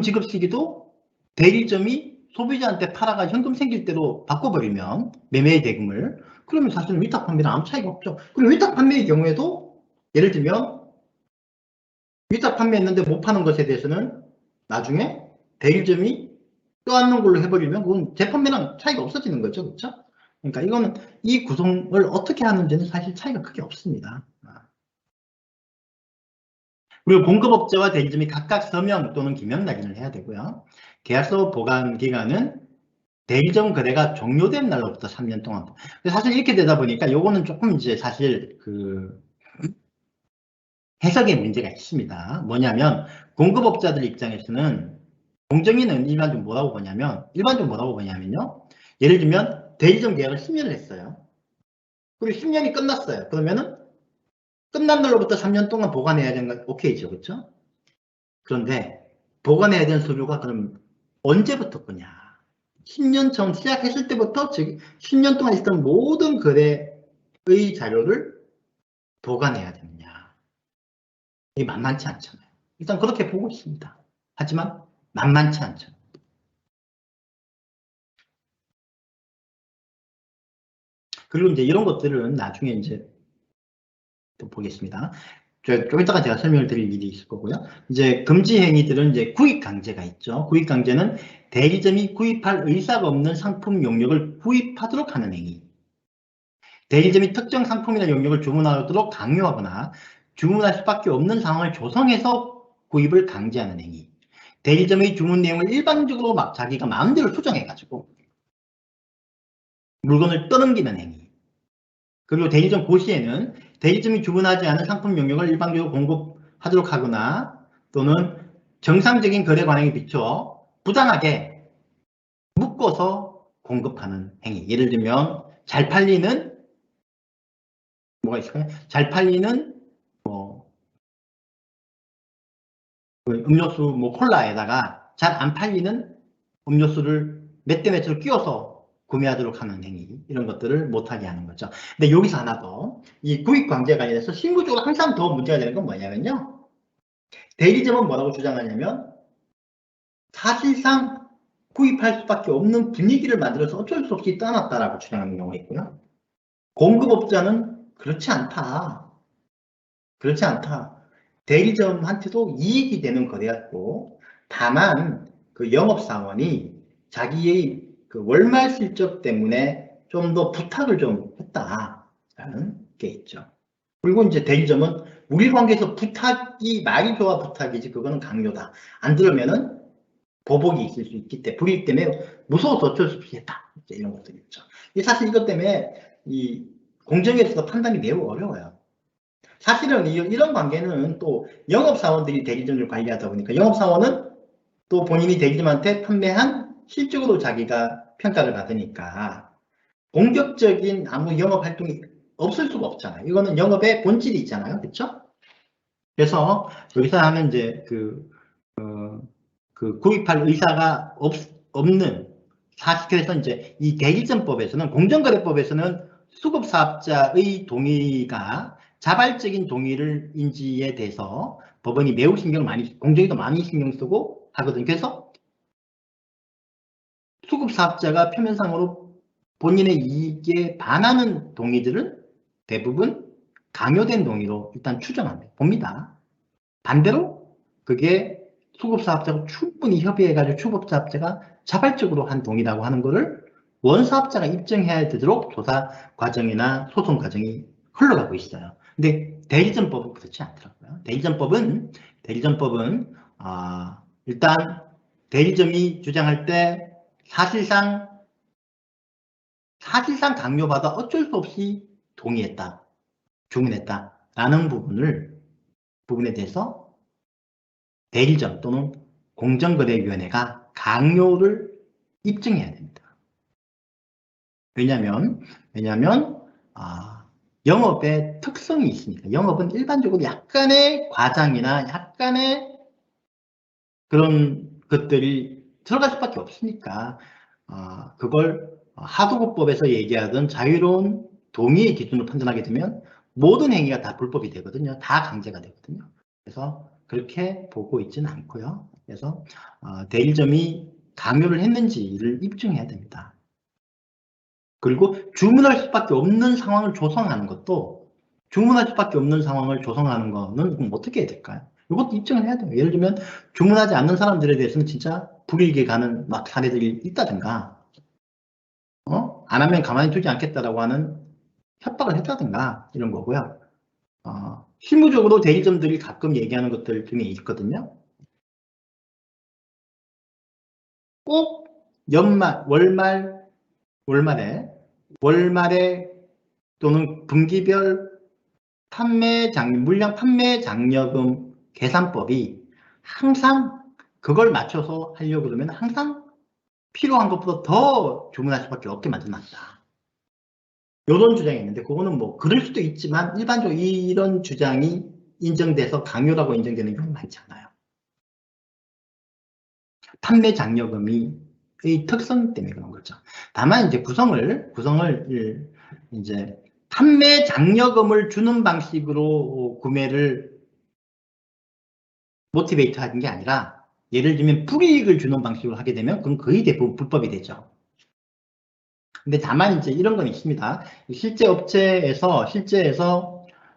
지급 시기도 대리점이 소비자한테 팔아가 현금 생길 대로 바꿔버리면 매매의 대금을, 그러면 사실은 위탁 판매랑 아무 차이가 없죠. 그리고 위탁 판매의 경우에도 예를 들면 위탁 판매했는데 못 파는 것에 대해서는 나중에 대리점이 껴안는 걸로 해버리면 그건 재판매랑 차이가 없어지는 거죠. 그렇죠? 그러니까 이거는 이 구성을 어떻게 하는지는 사실 차이가 크게 없습니다. 그리고 공급업자와 대리점이 각각 서명 또는 기명 낙인을 해야 되고요. 계약서 보관 기간은 대리점 거래가 종료된 날로부터 3년 동안. 사실 이렇게 되다 보니까 요거는 조금 이제 사실 그 해석에 문제가 있습니다. 뭐냐면 공급업자들 입장에서는 공정위는 일반적으로 뭐라고 보냐면요. 예를 들면 대리점 계약을 10년을 했어요. 그리고 10년이 끝났어요. 그러면은 끝난 날로부터 3년 동안 보관해야 되는 건 오케이죠. 그렇죠? 그런데 보관해야 되는 서류가 그럼 언제부터 거냐? 10년 전 시작했을 때부터 즉 10년 동안 있었던 모든 거래의 자료를 보관해야 되느냐? 이게 만만치 않잖아요. 일단 그렇게 보고 있습니다. 하지만 만만치 않죠. 그리고 이제 이런 것들은 나중에 이제 또 보겠습니다. 좀 이따가 제가 설명을 드릴 일이 있을 거고요. 이제 금지 행위들은 이제 구입 강제가 있죠. 구입 강제는 대리점이 구입할 의사가 없는 상품 용역을 구입하도록 하는 행위. 대리점이 특정 상품이나 용역을 주문하도록 강요하거나 주문할 수밖에 없는 상황을 조성해서 구입을 강제하는 행위. 대리점의 주문 내용을 일방적으로 막 자기가 마음대로 수정해가지고 물건을 떠넘기는 행위. 그리고 대리점 고시에는 대리점이 주문하지 않은 상품 용역을 일방적으로 공급하도록 하거나 또는 정상적인 거래 관행에 비추어 부당하게 묶어서 공급하는 행위. 예를 들면 잘 팔리는 뭐가 있을까요? 잘 팔리는 음료수 콜라에다가 잘 안 팔리는 음료수를 몇 대 몇으로 끼워서 구매하도록 하는 행위, 이런 것들을 못하게 하는 거죠. 근데 여기서 하나 더, 이 구입 관계에 관련해서 실무적으로 항상 더 문제가 되는 건 뭐냐면요, 대리점은 뭐라고 주장하냐면 사실상 구입할 수밖에 없는 분위기를 만들어서 어쩔 수 없이 떠났다라고 주장하는 경우가 있고요. 공급업자는 그렇지 않다. 그렇지 않다. 대리점한테도 이익이 되는 거래였고, 다만 그 영업사원이 자기의 그 월말 실적 때문에 좀 더 부탁을 좀 했다라는 게 있죠. 그리고 이제 대리점은 우리 관계에서 부탁이 말이 좋아 부탁이지 그거는 강요다. 안 들으면은 보복이 있을 수 있기 때문에, 불이익 때문에 무서워서 어쩔 수 없이 했다. 이런 것들이 있죠. 사실 이것 때문에 이 공정위에서도 판단이 매우 어려워요. 사실은 이런 관계는 또 영업사원들이 대리점을 관리하다 보니까 영업사원은 또 본인이 대리점한테 판매한 실적으로 자기가 평가를 받으니까 공격적인 아무 영업 활동이 없을 수가 없잖아요. 이거는 영업의 본질이 있잖아요. 그렇죠? 그래서 여기서 하면 이제 그 구입할 의사가 없는 사실, 그래서 이제 이 대리점법에서는, 공정거래법에서는 수급사업자의 동의가 자발적인 동의를 인지에 대해서 법원이 매우 신경을 많이, 공정위도 많이 신경 쓰고 하거든요. 그래서 수급사업자가 표면상으로 본인의 이익에 반하는 동의들은 대부분 강요된 동의로 일단 추정합니다. 봅니다. 반대로 그게 수급사업자하고 충분히 협의해가지고 주법사업자가 자발적으로 한 동의라고 하는 것을 원사업자가 입증해야 되도록 조사 과정이나 소송 과정이 흘러가고 있어요. 근데 대리점법은 그렇지 않더라고요. 대리점법은 일단 대리점이 주장할 때 사실상 강요받아 어쩔 수 없이 동의했다, 주문했다라는 부분에 대해서 대리점 또는 공정거래위원회가 강요를 입증해야 됩니다. 왜냐하면 영업의 특성이 있으니까. 영업은 일반적으로 약간의 과장이나 약간의 그런 것들이 들어갈 수밖에 없으니까 그걸 하도급법에서 얘기하던 자유로운 동의의 기준으로 판단하게 되면 모든 행위가 다 불법이 되거든요. 다 강제가 되거든요. 그래서 그렇게 보고 있지는 않고요. 그래서 대리점이 강요를 했는지를 입증해야 됩니다. 그리고 주문할 수밖에 없는 상황을 조성하는 것도, 주문할 수밖에 없는 상황을 조성하는 거는 그럼 어떻게 해야 될까요? 이것도 입증을 해야 돼요. 예를 들면 주문하지 않는 사람들에 대해서는 진짜 불이익에 가는 막 사례들이 있다든가, 안 하면 가만히 두지 않겠다라고 하는 협박을 했다든가 이런 거고요. 실무적으로 대리점들이 가끔 얘기하는 것들 중에 있거든요. 꼭 연말, 월말에 또는 분기별 물량 판매 장려금 계산법이 항상 그걸 맞춰서 하려고 그러면 항상 필요한 것보다 더 주문할 수밖에 없게 만들어놨다. 이런 주장이 있는데 그거는 뭐 그럴 수도 있지만 일반적으로 이런 주장이 인정돼서 강요라고 인정되는 경우는 많지 않아요. 판매 장려금이 의 특성 때문에 그런 거죠. 다만 이제 구성을 이제 판매 장려금을 주는 방식으로 구매를 모티베이트 하는 게 아니라 예를 들면 불이익을 주는 방식으로 하게 되면 그건 거의 대부분 불법이 되죠. 근데 다만 이제 이런 건 있습니다. 실제 업체에서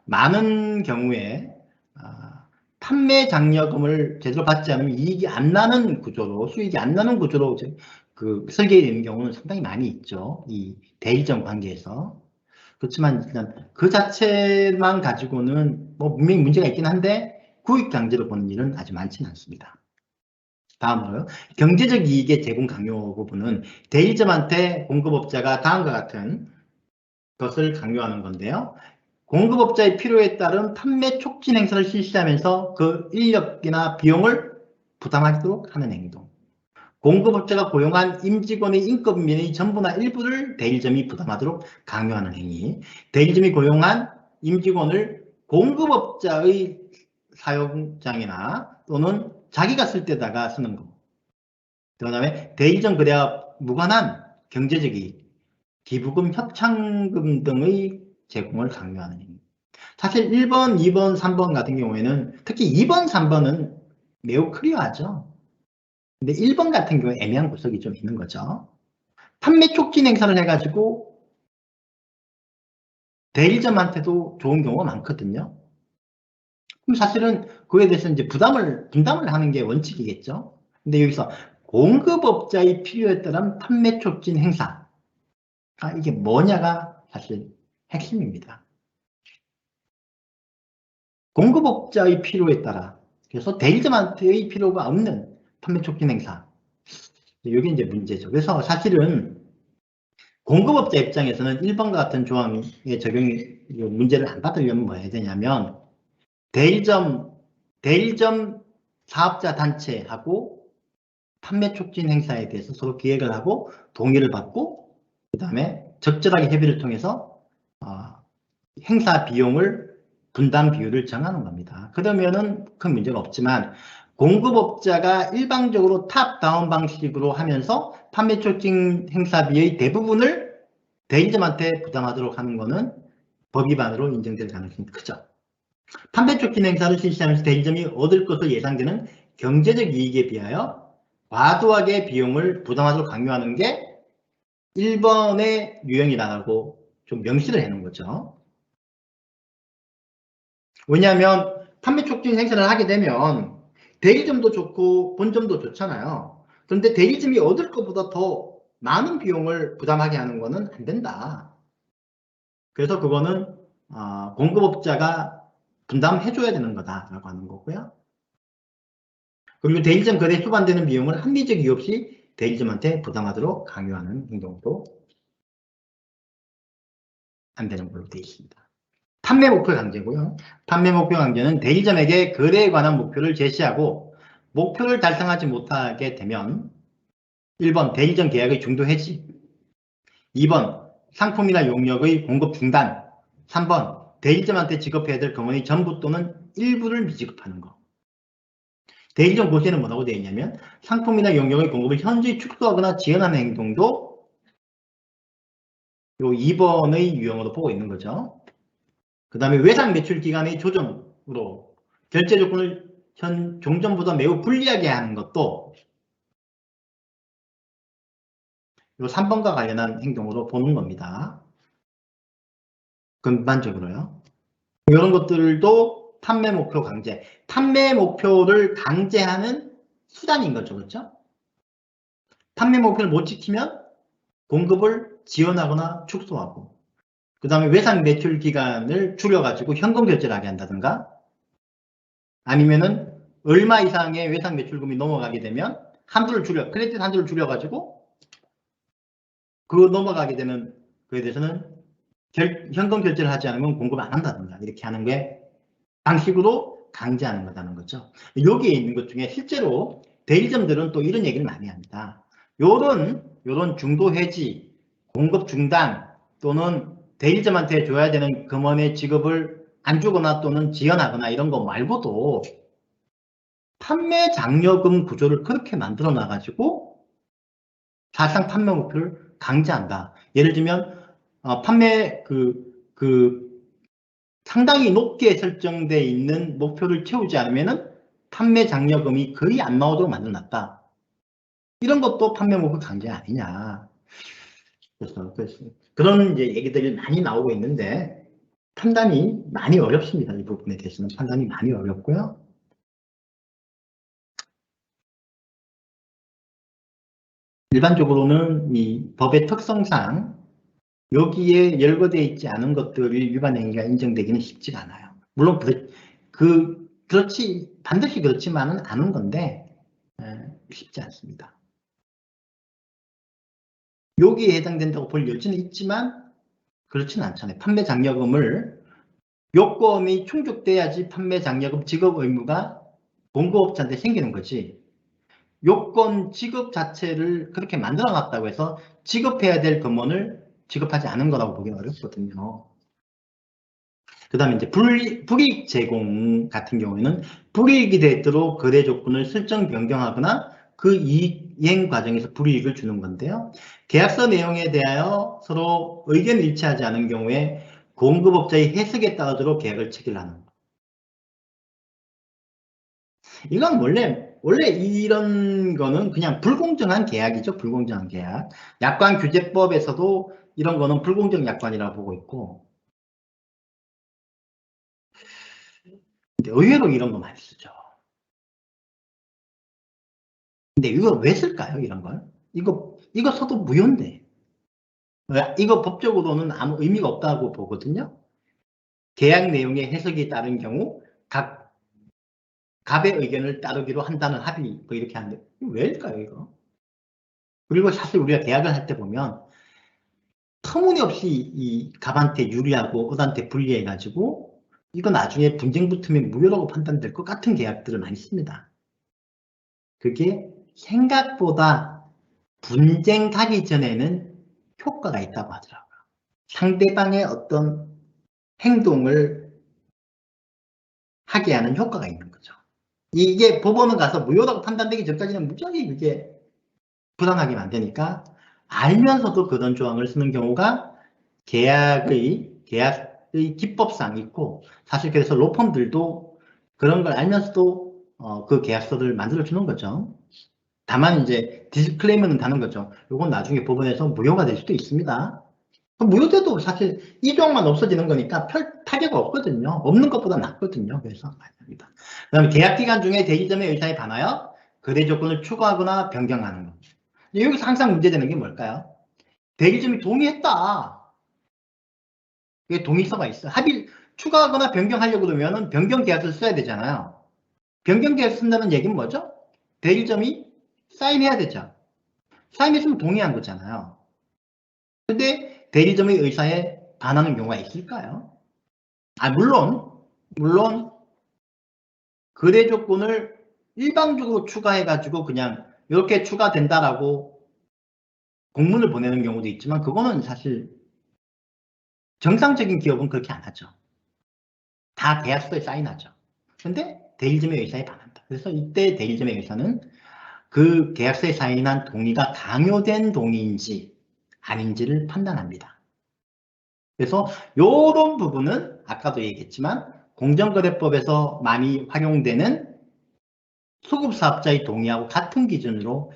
많은 경우에 판매 장려금을 제대로 받지 않으면 이익이 안 나는 구조로, 수익이 안 나는 구조로 그 설계되는 경우는 상당히 많이 있죠. 이 대리점 관계에서. 그렇지만 일단 그 자체만 가지고는 뭐 분명히 문제가 있긴 한데 구익 강제로 보는 일은 아주 많지는 않습니다. 다음으로요. 경제적 이익의 제공 강요 부분은 대리점한테 공급업자가 다음과 같은 것을 강요하는 건데요. 공급업자의 필요에 따른 판매 촉진 행사를 실시하면서 그 인력이나 비용을 부담하도록 하는 행동. 공급업자가 고용한 임직원의 인건비의 전부나 일부를 대리점이 부담하도록 강요하는 행위. 대리점이 고용한 임직원을 공급업자의 사용장이나 또는 자기가 쓸 때다가 쓰는 것. 그 다음에 대리점 거래와 무관한 경제적 이익, 기부금, 협찬금 등의 제공을 강요하는 행위. 사실 1번, 2번, 3번 같은 경우에는 특히 2번, 3번은 매우 클리어하죠. 근데 1번 같은 경우에 애매한 구석이 좀 있는 거죠. 판매 촉진 행사를 해가지고 대리점한테도 좋은 경우가 많거든요. 그럼 사실은 그에 대해서 이제 분담을 하는 게 원칙이겠죠. 근데 여기서 공급업자의 필요에 따른 판매 촉진 행사. 이게 뭐냐가 사실 핵심입니다. 공급업자의 필요에 따라. 그래서 대리점한테의 필요가 없는 판매 촉진 행사. 이게 이제 문제죠. 그래서 사실은 공급업자 입장에서는 1번과 같은 조항의 적용이 문제를 안 받으려면 뭐 해야 되냐면 대리점 사업자 단체하고 판매 촉진 행사에 대해서 서로 기획을 하고 동의를 받고 그 다음에 적절하게 협의를 통해서 행사 비용을 분담 비율을 정하는 겁니다. 그러면은 큰 문제가 없지만 공급업자가 일방적으로 탑다운 방식으로 하면서 판매 촉진 행사비의 대부분을 대리점한테 부담하도록 하는 것은 법 위반으로 인정될 가능성이 크죠. 판매 촉진 행사를 실시하면서 대리점이 얻을 것으로 예상되는 경제적 이익에 비하여 과도하게 비용을 부담하도록 강요하는 게 1번의 유형이라고 좀 명시를 해놓은 거죠. 왜냐하면 판매 촉진 행사를 하게 되면 대리점도 좋고 본점도 좋잖아요. 그런데 대리점이 얻을 것보다 더 많은 비용을 부담하게 하는 것은 안 된다. 그래서 그거는 공급업자가 분담해줘야 되는 거다라고 하는 거고요. 그리고 대리점 거래에 수반되는 비용을 합리적 이유 없이 대리점한테 부담하도록 강요하는 행동도 안 되는 걸로 되어 있습니다. 판매 목표 강제고요. 판매 목표 강제는 대리점에게 거래에 관한 목표를 제시하고 목표를 달성하지 못하게 되면 1번 대리점 계약의 중도 해지, 2번 상품이나 용역의 공급 중단, 3번 대리점한테 지급해야 될 금원의 전부 또는 일부를 미지급하는 거. 대리점 고시에는 뭐라고 되어 있냐면 상품이나 용역의 공급을 현저히 축소하거나 지연하는 행동도 요 2번의 유형으로 보고 있는 거죠. 그 다음에 외상 매출 기간의 조정으로 결제 조건을 현 종전보다 매우 불리하게 하는 것도 요 3번과 관련한 행동으로 보는 겁니다. 근반적으로요. 이런 것들도 판매 목표 강제. 판매 목표를 강제하는 수단인 거죠. 그렇죠? 판매 목표를 못 지키면 공급을 지연하거나 축소하고, 그 다음에 외상 매출 기간을 줄여가지고 현금 결제를 하게 한다든가, 아니면은 얼마 이상의 외상 매출금이 넘어가게 되면 크레딧 한도를 줄여가지고 그 넘어가게 되는 그에 대해서는 현금 결제를 하지 않으면 공급을 안 한다든가 이렇게 하는 게 방식으로 강제하는 거다는 거죠. 여기에 있는 것 중에 실제로 대리점들은 또 이런 얘기를 많이 합니다. 요런 중도 해지, 공급 중단 또는 대리점한테 줘야 되는 금원의 지급을 안 주거나 또는 지연하거나 이런 거 말고도 판매 장려금 구조를 그렇게 만들어 놔가지고 사실상 판매 목표를 강제한다. 예를 들면 판매 상당히 높게 설정되어 있는 목표를 채우지 않으면은 판매 장려금이 거의 안 나오도록 만들어놨다. 이런 것도 판매 목표 강제 아니냐. 그래서 그런 이제 얘기들이 많이 나오고 있는데 판단이 많이 어렵습니다. 이 부분에 대해서는 판단이 많이 어렵고요. 일반적으로는 이 법의 특성상 여기에 열거되어 있지 않은 것들이 위반 행위가 인정되기는 쉽지가 않아요. 물론 그렇지 반드시 그렇지만은 않은 건데 쉽지 않습니다. 여기에 해당된다고 볼 여지는 있지만 그렇지는 않잖아요. 판매 장려금을 요건이 충족돼야지 판매 장려금 지급 의무가 공급업자한테 생기는 거지. 요건 지급 자체를 그렇게 만들어 놨다고 해서 지급해야 될 금원을 지급하지 않은 거라고 보기 어렵거든요. 그 다음에 이제 불이익 제공 같은 경우에는 불이익이 되도록 거래 조건을 설정 변경하거나 그 이행 과정에서 불이익을 주는 건데요. 계약서 내용에 대하여 서로 의견 일치하지 않은 경우에 공급업자의 해석에 따르도록 계약을 체결하는 거. 이건 원래 이런 거는 그냥 불공정한 계약이죠. 불공정한 계약. 약관규제법에서도 이런 거는 불공정 약관이라고 보고 있고, 근데 의외로 이런 거 많이 쓰죠. 근데 이거 왜 쓸까요? 이런 걸? 이거 써도 무효인데. 이거 법적으로는 아무 의미가 없다고 보거든요. 계약 내용의 해석이 다른 경우 각 갑의 의견을 따르기로 한다는 합의 뭐 이렇게 하는데 왜일까요 이거? 그리고 사실 우리가 계약을 할 때 보면 터무니없이 이 갑한테 유리하고 을한테 불리해가지고 이거 나중에 분쟁 붙으면 무효라고 판단될 것 같은 계약들을 많이 씁니다. 그게 생각보다 분쟁 가기 전에는 효과가 있다고 하더라고요. 상대방의 어떤 행동을 하게 하는 효과가 있는 거죠. 이게 법원은 가서 무효라고 판단되기 전까지는 무지하게 그게 불안하게 만드니까 알면서도 그런 조항을 쓰는 경우가 계약의 기법상 있고, 사실 그래서 로펌들도 그런 걸 알면서도 그 계약서를 만들어주는 거죠. 다만 이제 디스클레이머는 다는 거죠. 이건 나중에 법원에서 무효가 될 수도 있습니다. 무효돼도 사실 이 조항만 없어지는 거니까 별 타격이 없거든요. 없는 것보다 낫거든요. 그래서 말입니다. 그 다음에 계약기간 중에 대리점의 의사에 반하여 거래 조건을 추가하거나 변경하는 것. 여기서 항상 문제되는 게 뭘까요? 대리점이 동의했다. 그게 동의서가 있어. 추가하거나 변경하려고 그러면 변경 계약서를 써야 되잖아요. 변경 계약서 쓴다는 얘기는 뭐죠? 대리점이 사인해야 되죠. 사인했으면 동의한 거잖아요. 근데 대리점의 의사에 반하는 경우가 있을까요? 물론 거래 조건을 일방적으로 추가해가지고 그냥 이렇게 추가된다라고 공문을 보내는 경우도 있지만 그거는 사실 정상적인 기업은 그렇게 안 하죠. 다 계약서에 사인하죠. 근데 대리점의 의사에 반한다. 그래서 이때 대리점의 의사는 그 계약서에 사인한 동의가 강요된 동의인지 아닌지를 판단합니다. 그래서 이런 부분은 아까도 얘기했지만 공정거래법에서 많이 활용되는 수급사업자의 동의하고 같은 기준으로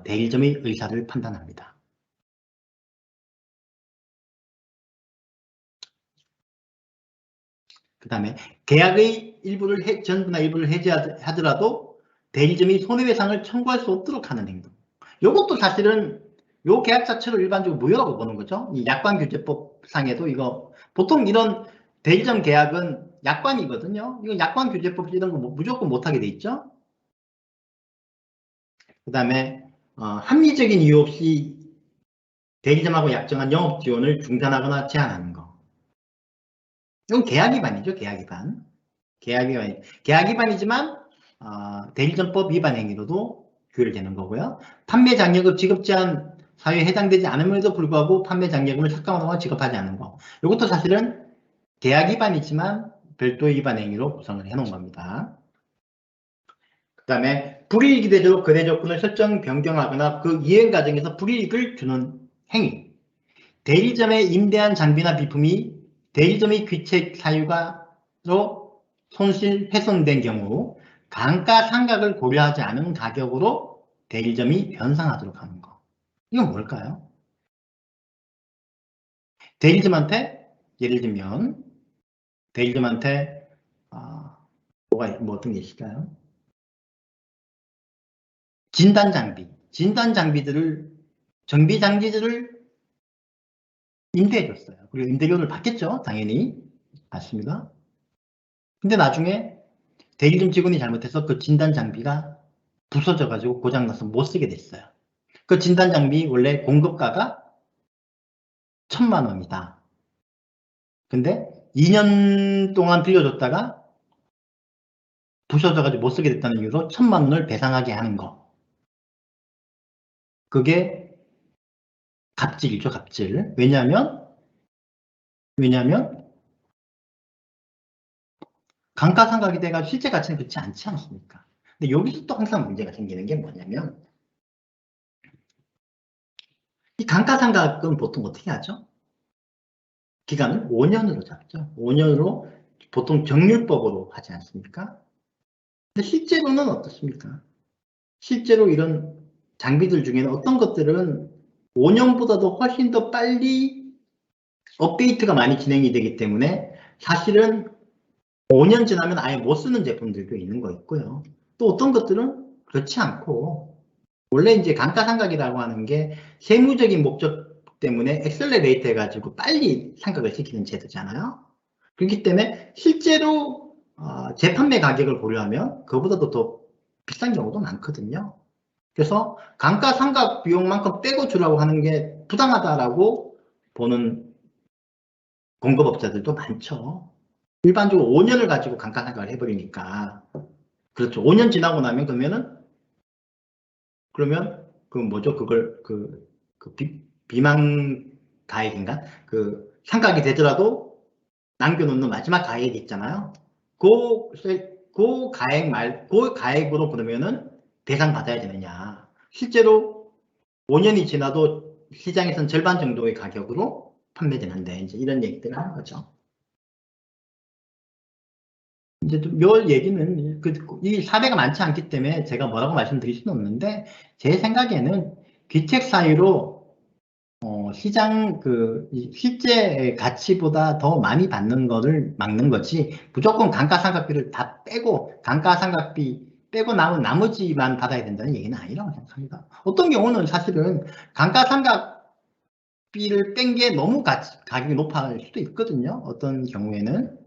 대리점의 의사를 판단합니다. 그 다음에 계약의 일부를 전부나 일부를 해지하더라도 대리점이 손해배상을 청구할 수 없도록 하는 행동. 이것도 사실은 요 계약 자체를 일반적으로 무효라고 보는 거죠. 이 약관규제법 상에도 이거 보통 이런 대리점 계약은 약관이거든요. 이거 약관규제법 이런 거 무조건 못하게 돼 있죠. 그 다음에 합리적인 이유 없이 대리점하고 약정한 영업 지원을 중단하거나 제한하는 거. 이건 계약 위반이죠. 계약 위반. 계약 위반이지만 대리점법 위반 행위로도 규율되는 거고요. 판매 장려금 지급 제한 사유에 해당되지 않음에도 불구하고 판매 장려금을 삭감하거나 지급하지 않는 거. 이것도 사실은 계약 위반이지만 별도의 위반 행위로 구성을 해놓은 겁니다. 그 다음에 불이익이 거래 조건을 설정 변경하거나 그 이행 과정에서 불이익을 주는 행위. 대리점에 임대한 장비나 비품이 대리점의 귀책 사유가로 손실 훼손된 경우 감가상각을 고려하지 않은 가격으로 대리점이 변상하도록 하는 거. 이건 뭘까요? 대리점한테 예를 들면 대리점한테 뭐 어떤 게 있을까요? 진단 장비들을 정비 장비들을 임대해줬어요. 그리고 임대료를 받겠죠, 당연히. 맞습니다. 근데 나중에 대리점 직원이 잘못해서 그 진단 장비가 부서져가지고 고장나서 못 쓰게 됐어요. 그 진단 장비 원래 공급가가 1,000만 원이다. 근데 2년 동안 빌려줬다가 부서져가지고 못 쓰게 됐다는 이유로 1,000만 원을 배상하게 하는 거. 그게 갑질이죠, 갑질. 왜냐하면 감가상각이 돼가지고 실제 가치는 그렇지 않지 않습니까? 근데 여기서 또 항상 문제가 생기는 게 뭐냐면 이 감가상각은 보통 어떻게 하죠? 기간을 5년으로 잡죠. 5년으로 보통 정률법으로 하지 않습니까? 근데 실제로는 어떻습니까? 실제로 이런 장비들 중에는 어떤 것들은 5년보다도 훨씬 더 빨리 업데이트가 많이 진행이 되기 때문에 사실은 5년 지나면 아예 못 쓰는 제품들도 있는 거 있고요. 또 어떤 것들은 그렇지 않고 원래 이제 감가상각이라고 하는 게 세무적인 목적 때문에 엑셀러레이트 해가지고 빨리 상각을 시키는 제도잖아요. 그렇기 때문에 실제로 재판매 가격을 고려하면 그거보다도 더 비싼 경우도 많거든요. 그래서 감가상각 비용만큼 빼고 주라고 하는 게 부당하다라고 보는 공급업자들도 많죠. 일반적으로 5년을 가지고 감가상각을 해버리니까. 그렇죠. 5년 지나고 나면 그러면 그 뭐죠? 그걸 비망 가액인가? 그 상각이 되더라도 남겨놓는 마지막 가액 있잖아요. 그 가액으로 그러면은 배상 받아야 되느냐? 실제로 5년이 지나도 시장에서는 절반 정도의 가격으로 판매되는데 이제 이런 얘기들을 하는 거죠. 이제 요 얘기는 이 사례가 많지 않기 때문에 제가 뭐라고 말씀드릴 수는 없는데 제 생각에는 귀책 사유로 시장 실제 가치보다 더 많이 받는 거를 막는 거지 무조건 감가상각비를 다 빼고 감가상각비 빼고 남은 나머지만 받아야 된다는 얘기는 아니라고 생각합니다. 어떤 경우는 사실은 감가상각비를 뺀 게 너무 가격이 높아질 수도 있거든요. 어떤 경우에는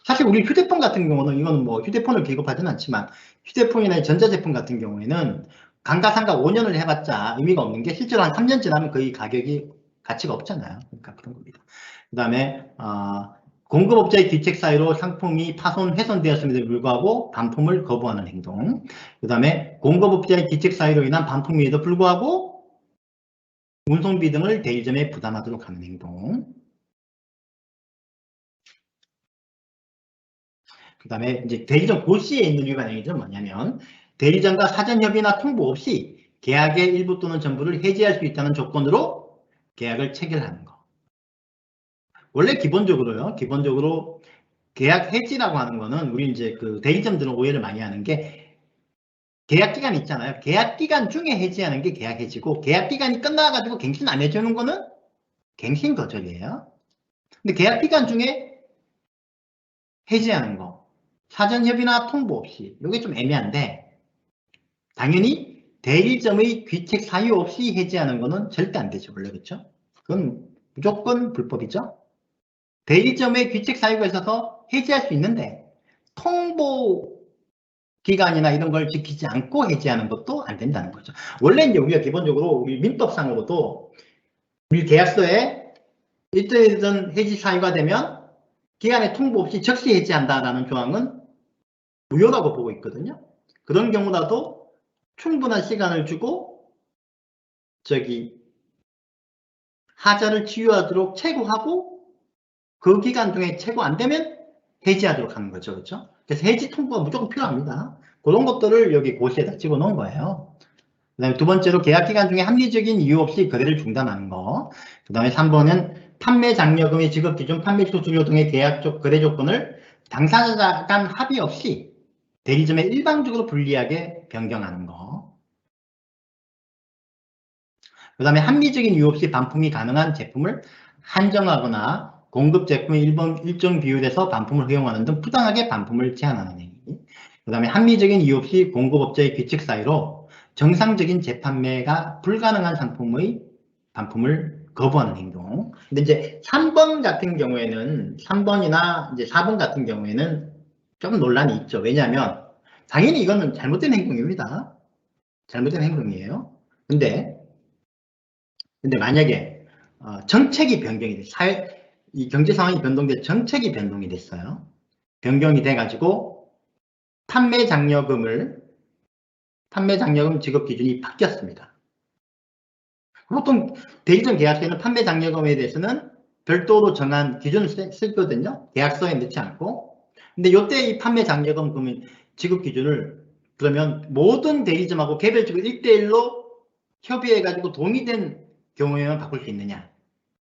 사실 우리 휴대폰 같은 경우는 이건 뭐 휴대폰을 비교하지는 않지만 휴대폰이나 전자제품 같은 경우에는 감가상각 5년을 해봤자 의미가 없는 게 실제로 한 3년 지나면 거의 가치가 없잖아요. 그러니까 그런 겁니다. 그 다음에 공급업자의 귀책 사유로 상품이 파손, 훼손되었음에도 불구하고 반품을 거부하는 행동. 그 다음에 공급업자의 귀책 사유로 인한 반품에도 불구하고 운송비 등을 대리점에 부담하도록 하는 행동. 그 다음에 이제 대리점 고시에 있는 위반행위는 뭐냐면 대리점과 사전 협의나 통보 없이 계약의 일부 또는 전부를 해지할 수 있다는 조건으로 계약을 체결하는 거. 원래 기본적으로요. 기본적으로 계약 해지라고 하는 거는 우리 이제 그 대리점들은 오해를 많이 하는 게 계약 기간 있잖아요. 계약 기간 중에 해지하는 게 계약 해지고 계약 기간이 끝나가지고 갱신 안 해주는 거는 갱신 거절이에요. 근데 계약 기간 중에 해지하는 거 사전 협의나 통보 없이 이게 좀 애매한데 당연히 대리점의 귀책 사유 없이 해지하는 거는 절대 안 되죠. 원래 그렇죠? 그건 무조건 불법이죠. 대리점의 귀책 사유가 있어서 해지할 수 있는데 통보 기간이나 이런 걸 지키지 않고 해지하는 것도 안 된다는 거죠. 원래 이제 우리가 기본적으로 우리 민법상으로도 우리 계약서에 이틀 전 해지 사유가 되면 기간에 통보 없이 즉시 해지한다라는 조항은 무효라고 보고 있거든요. 그런 경우라도 충분한 시간을 주고 하자를 치유하도록 최고하고 그 기간 중에 최고 안 되면 해지하도록 하는 거죠. 그렇죠? 그래서 해지 통보가 무조건 필요합니다. 그런 것들을 여기 고시에다 집어넣은 거예요. 그 다음에 두 번째로 계약 기간 중에 합리적인 이유 없이 거래를 중단하는 거. 그 다음에 3번은 판매 장려금의 지급 기준, 판매 수수료 등의 계약적 거래 조건을 당사자 간 합의 없이 대리점에 일방적으로 불리하게 변경하는 거. 그 다음에 합리적인 이유 없이 반품이 가능한 제품을 한정하거나 공급 제품의 일정 비율에서 반품을 허용하는 등 부당하게 반품을 제한하는 행위. 그 다음에 합리적인 이유 없이 공급업자의 규칙 사유로 정상적인 재판매가 불가능한 상품의 반품을 거부하는 행동. 근데 이제 3번 같은 경우에는 3번이나 이제 4번 같은 경우에는 좀 논란이 있죠. 왜냐하면 당연히 이거는 잘못된 행동입니다. 잘못된 행동이에요. 근데 만약에 정책이 변경이 됐어요. 이 경제 상황이 변동돼 정책이 변동이 됐어요. 변경이 돼가지고 판매 장려금 지급 기준이 바뀌었습니다. 보통 대리점 계약서에는 판매 장려금에 대해서는 별도로 정한 기준을 쓰거든요. 계약서에 넣지 않고. 근데 이때 이 판매 장려금 그러면 지급 기준을 그러면 모든 대리점하고 개별적으로 1대1로 협의해가지고 동의된 경우에만 바꿀 수 있느냐.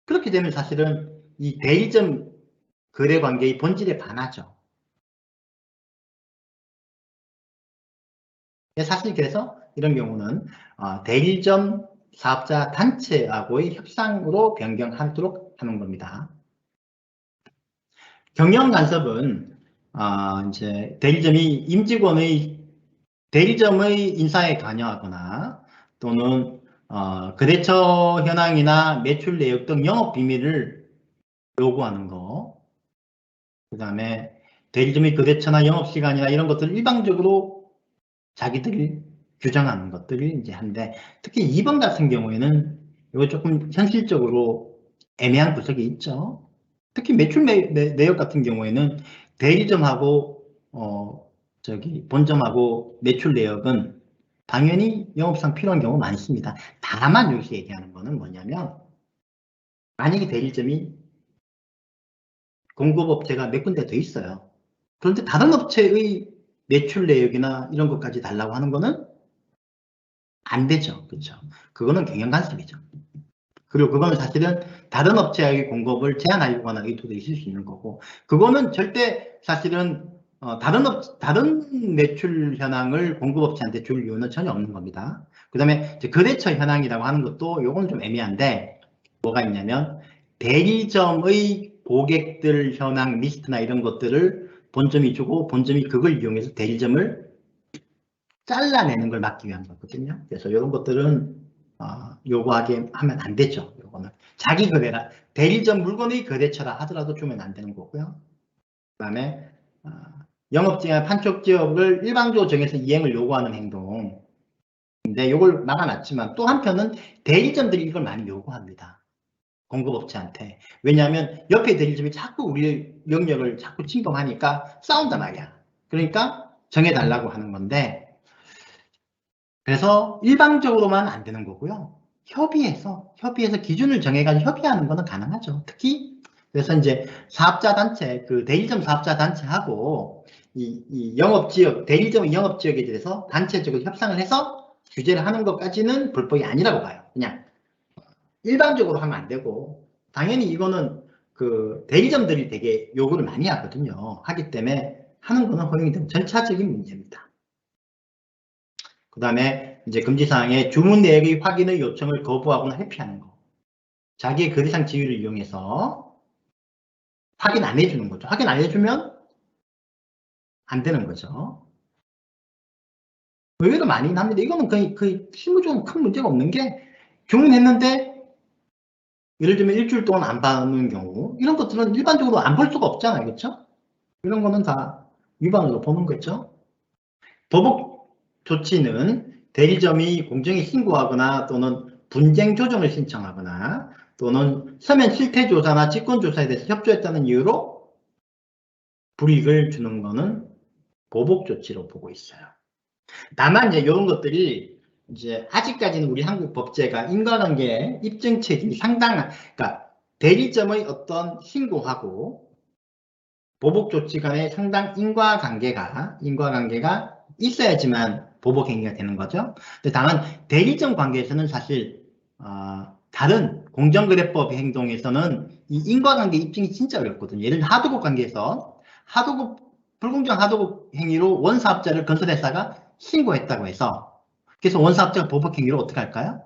그렇게 되면 사실은 이 대리점 거래 관계의 본질에 반하죠. 사실 그래서 이런 경우는 대리점 사업자 단체하고의 협상으로 변경하도록 하는 겁니다. 경영 간섭은 이제 대리점의 인사에 관여하거나 또는 거래처 현황이나 매출 내역 등 영업 비밀을 요구하는 거. 그 다음에 대리점의 거래처나 영업시간이나 이런 것들을 일방적으로 자기들이 규정하는 것들이 이제 한데, 특히 2번 같은 경우에는 이거 조금 현실적으로 애매한 구석이 있죠. 특히 매출 내역 같은 경우에는 대리점하고 본점하고 매출 내역은 당연히 영업상 필요한 경우 많습니다. 다만 여기서 얘기하는 거는 뭐냐면 만약에 대리점이 공급업체가 몇 군데 더 있어요. 그런데 다른 업체의 매출 내역이나 이런 것까지 달라고 하는 거는 안 되죠. 그렇죠? 그거는 경영 간섭이죠. 그리고 그거는 사실은 다른 업체의 공급을 제한하려고 하는 의도도 있을 수 있는 거고, 그거는 절대 사실은 다른 매출 현황을 공급업체한테 줄 이유는 전혀 없는 겁니다. 그 다음에 거래처 현황이라고 하는 것도 요건 좀 애매한데, 뭐가 있냐면 대리점의 고객들 현황 리스트나 이런 것들을 본점이 주고 본점이 그걸 이용해서 대리점을 잘라내는 걸 막기 위한 거거든요. 그래서 이런 것들은 요구하게 하면 안 되죠. 요거는 자기 거래라, 대리점 물건의 거래처라 하더라도 주면 안 되는 거고요. 그 다음에 영업지역 판촉 지역을 일방적으로 정해서 이행을 요구하는 행동. 근데 이걸 막아놨지만 또 한편은 대리점들이 이걸 많이 요구합니다. 공급업체한테. 왜냐하면 옆에 대리점이 자꾸 우리 영역을 자꾸 침범하니까 싸운단 말이야. 그러니까 정해달라고 하는 건데, 그래서 일방적으로만 안 되는 거고요. 협의해서 기준을 정해가지고 협의하는 거는 가능하죠. 특히 그래서 이제 사업자 단체, 그 대리점 사업자 단체하고 이 영업지역, 대리점 영업지역에 대해서 단체적으로 협상을 해서 규제를 하는 것까지는 불법이 아니라고 봐요. 그냥 일방적으로 하면 안 되고, 당연히 이거는 그 대리점들이 되게 요구를 많이 하거든요. 하기 때문에 하는 거는 허용이 되는 절차적인 문제입니다. 그 다음에 이제 금지사항에 주문 내역의 확인의 요청을 거부하거나 회피하는 거. 자기의 거래상 지위를 이용해서 확인 안 해주는 거죠. 확인 안 해주면 안 되는 거죠. 의외로 많이 납니다. 이거는 거의 실무적으로 큰 문제가 없는 게, 주문했는데 예를 들면 일주일 동안 안 받는 경우, 이런 것들은 일반적으로 안 볼 수가 없잖아요. 그렇죠? 이런 거는 다 위반으로 보는 거죠. 보복 조치는 대리점이 공정위 신고하거나 또는 분쟁 조정을 신청하거나 또는 서면 실태 조사나 직권 조사에 대해서 협조했다는 이유로 불이익을 주는 거는 보복 조치로 보고 있어요. 다만 이제 이런 것들이 이제 아직까지는 우리 한국 법제가 인과관계 입증 책임이 상당한, 그러니까 대리점의 어떤 신고하고 보복 조치 간의 상당 인과관계가 있어야지만 보복 행위가 되는 거죠. 근데 다만 대리점 관계에서는 사실 다른 공정거래법 행동에서는 이 인과관계 입증이 진짜 어렵거든요. 예를 들어 하도급 관계에서 불공정 하도급 행위로 원사업자를 건설회사가 신고했다고 해서, 그래서 원사업자가 보복 행위로 어떻게 할까요?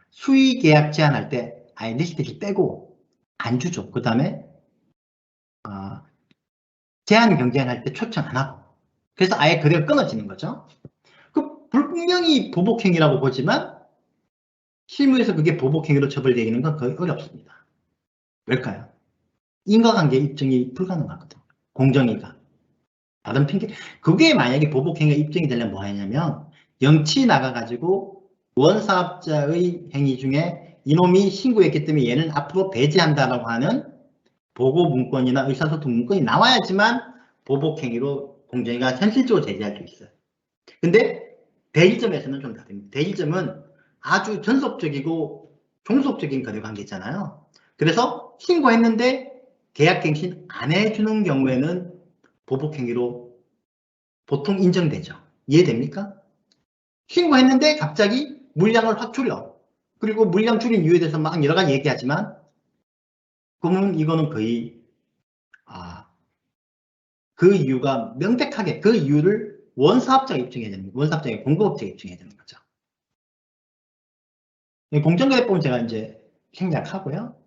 수의 계약 제한할 때 아예 리스트를 빼고 안 주죠. 그 다음에 제한 경쟁할 때 초청 안 하고, 그래서 아예 거래가 끊어지는 거죠. 그 불분명히 보복행위라고 보지만 실무에서 그게 보복행위로 처벌되기는 건 거의 어렵습니다. 왜일까요? 인과관계 입증이 불가능하거든. 공정위가. 다른 핑계. 그게 만약에 보복행위가 입증이 되려면 뭐 하냐면 영치 나가가지고 원사업자의 행위 중에 이놈이 신고했기 때문에 얘는 앞으로 배제한다라고 하는 보고 문건이나 의사소통 문건이 나와야지만 보복행위로 공정위가 현실적으로 제재할 수 있어요. 근데 대리점에서는 좀 다릅니다. 대리점은 아주 전속적이고 종속적인 거래 관계잖아요. 그래서 신고했는데 계약갱신 안 해주는 경우에는 보복행위로 보통 인정되죠. 이해됩니까? 신고했는데 갑자기 물량을 확 줄여. 그리고 물량 줄인 이유에 대해서 막 여러 가지 얘기하지만, 그러면 이거는 거의 그 이유가 명백하게 그 이유를 원사업자가 입증해야 되는 거예요. 원사업자가 공급업자가 입증해야 되는 거죠. 공정거래법은 제가 이제 생략하고요.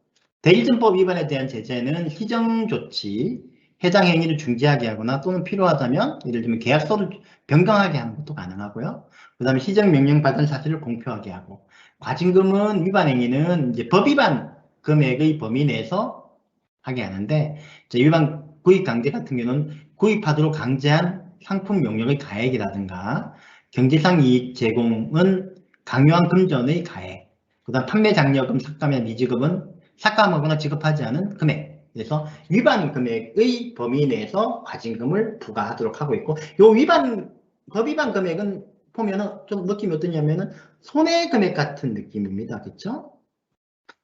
대리점법 위반에 대한 제재는 시정조치, 해당 행위를 중지하게 하거나 또는 필요하다면 예를 들면 계약서를 변경하게 하는 것도 가능하고요. 그 다음에 시정명령 받은 사실을 공표하게 하고, 과징금은 위반 행위는 이제 법 위반 금액의 범위 내에서 하게 하는데, 일반 구입 강제 같은 경우는 구입하도록 강제한 상품 명령의 가액이라든가 경제상 이익 제공은 강요한 금전의 가액, 그 다음 판매 장려금, 삭감이나 미지급은 삭감하거나 지급하지 않은 금액, 그래서 위반 금액의 범위 내에서 과징금을 부과하도록 하고 있고, 법 위반 금액은 보면은 좀 느낌이 어떠냐면은 손해 금액 같은 느낌입니다. 그렇죠?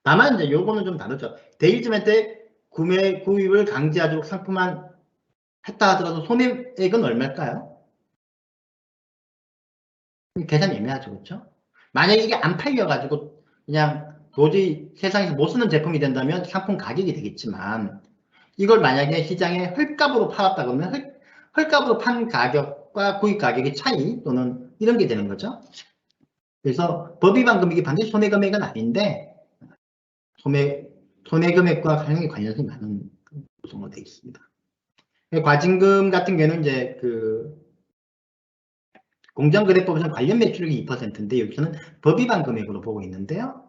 다만 이제 요거는 좀 다르죠. 대리점한테 구입을 강제하도록 상품만 했다 하더라도 손해액은 얼마일까요? 계산 애매하죠. 그렇죠? 만약에 이게 안 팔려가지고 그냥 도저히 세상에서 못 쓰는 제품이 된다면 상품 가격이 되겠지만, 이걸 만약에 시장에 헐값으로 팔았다 그러면 헐값으로 판 가격과 구입 가격의 차이 또는 이런 게 되는 거죠. 그래서 법 위반 금액이 반드시 손해 금액은 아닌데 손해 금액과 상당히 관련성이 많은 구성으로 되어 있습니다. 과징금 같은 경우는 이제 공정거래법에서는 관련 매출액이 2%인데 여기서는 법 위반 금액으로 보고 있는데요.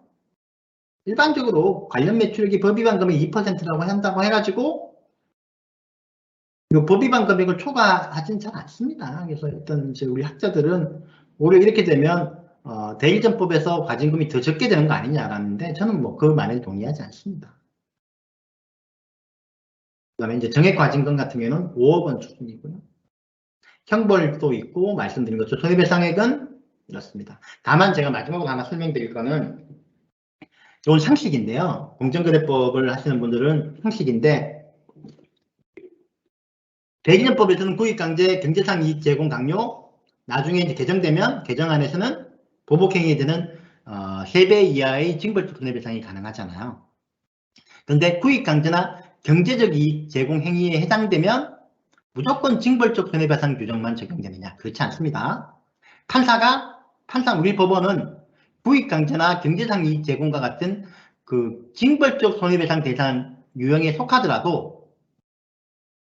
일반적으로 관련 매출액이 법 위반 금액 2%라고 한다고 해가지고 이 법 위반 금액을 초과하진 잘 않습니다. 그래서 일단 이제 우리 학자들은 오히려 이렇게 되면 대일전법에서 과징금이 더 적게 되는 거 아니냐라는데 저는 뭐 그 말에 동의하지 않습니다. 그다음에 이제 정액과징금 같은 경우는 5억 원 수준이고요. 형벌도 있고 말씀드린 것처럼 손해배상액은 이렇습니다. 다만 제가 마지막으로 하나 설명드릴 거는 이건 상식인데요. 공정거래법을 하시는 분들은 상식인데 대기념법에서는 구입강제 경제상 이익 제공 강요 나중에 이제 개정되면 개정안에서는 보복행위에 대한 3배 이하의 징벌적 손해배상이 가능하잖아요. 그런데 구입강제나 경제적 이익 제공 행위에 해당되면 무조건 징벌적 손해배상 규정만 적용되느냐? 그렇지 않습니다. 판상 우리 법원은 구입강제나 경제상 이익 제공과 같은 그 징벌적 손해배상 대상 유형에 속하더라도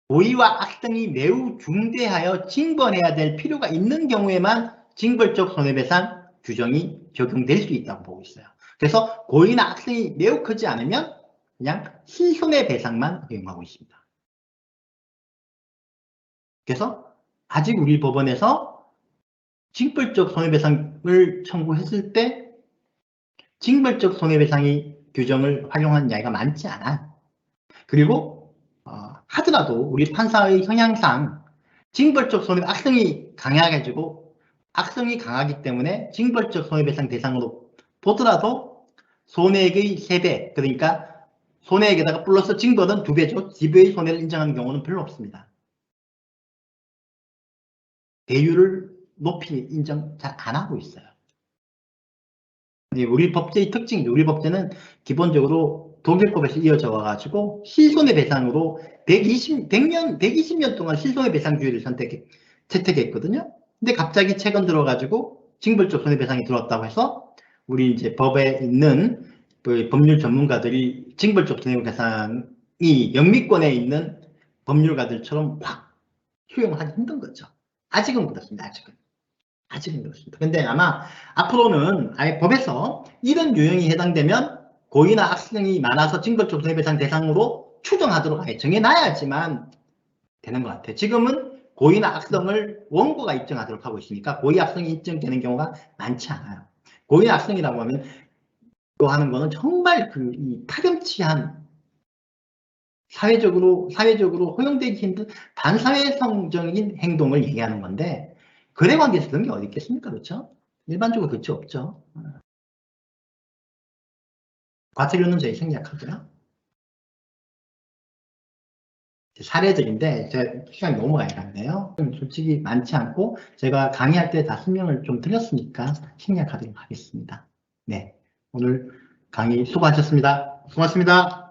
고의와 악성이 매우 중대하여 징벌해야 될 필요가 있는 경우에만 징벌적 손해배상 규정이 적용될 수 있다고 보고 있어요. 그래서 고의나 악성이 매우 크지 않으면 그냥 실손해배상만 허용하고 있습니다. 그래서 아직 우리 법원에서 징벌적 손해배상을 청구했을 때 징벌적 손해배상의 규정을 활용한 이야기가 많지 않아요. 그리고 하더라도 우리 판사의 성향상 징벌적 손해배상 악성이 강해가지고 악성이 강하기 때문에 징벌적 손해배상 대상으로 보더라도 손해액의 3배 그러니까 손해액에다가 플러스 징벌은 2배죠. 지배의 손해를 인정하는 경우는 별로 없습니다. 배율을 높이 인정 잘 안 하고 있어요. 우리 법제의 특징이죠. 우리 법제는 기본적으로 독일법에서 이어져 와가지고 실손해배상으로 120년 동안 실손해배상주의를 채택했거든요. 근데 갑자기 최근 들어가지고 징벌적 손해배상이 들어왔다고 해서 우리 이제 법에 있는 그 법률 전문가들이 징벌적 손해배상이 영미권에 있는 법률가들처럼 확 효용하기 힘든 거죠. 아직은 그렇습니다. 아직은 그렇습니다. 근데 아마 앞으로는 아예 법에서 이런 유형이 해당되면 고의나 악성이 많아서 징벌적 손해배상 대상으로 추정하도록 아예 정해놔야지만 되는 것 같아요. 지금은 고의나 악성을 원고가 입증하도록 하고 있으니까 고의 악성이 입증되는 경우가 많지 않아요. 고의나 악성이라고 하면 또 하는 거는 정말 이 파렴치한 사회적으로 허용되기 힘든 반사회성적인 행동을 얘기하는 건데 거래관계에서 그런 게 어디 있겠습니까? 그렇죠? 일반적으로 그렇지 없죠. 과태료는 저희 생략하고요. 사례들인데 제가 시간이 너무 많이 갔네요. 솔직히 많지 않고 제가 강의할 때 다 설명을 좀 드렸으니까 생략하도록 하겠습니다. 네, 오늘 강의 수고하셨습니다. 고맙습니다.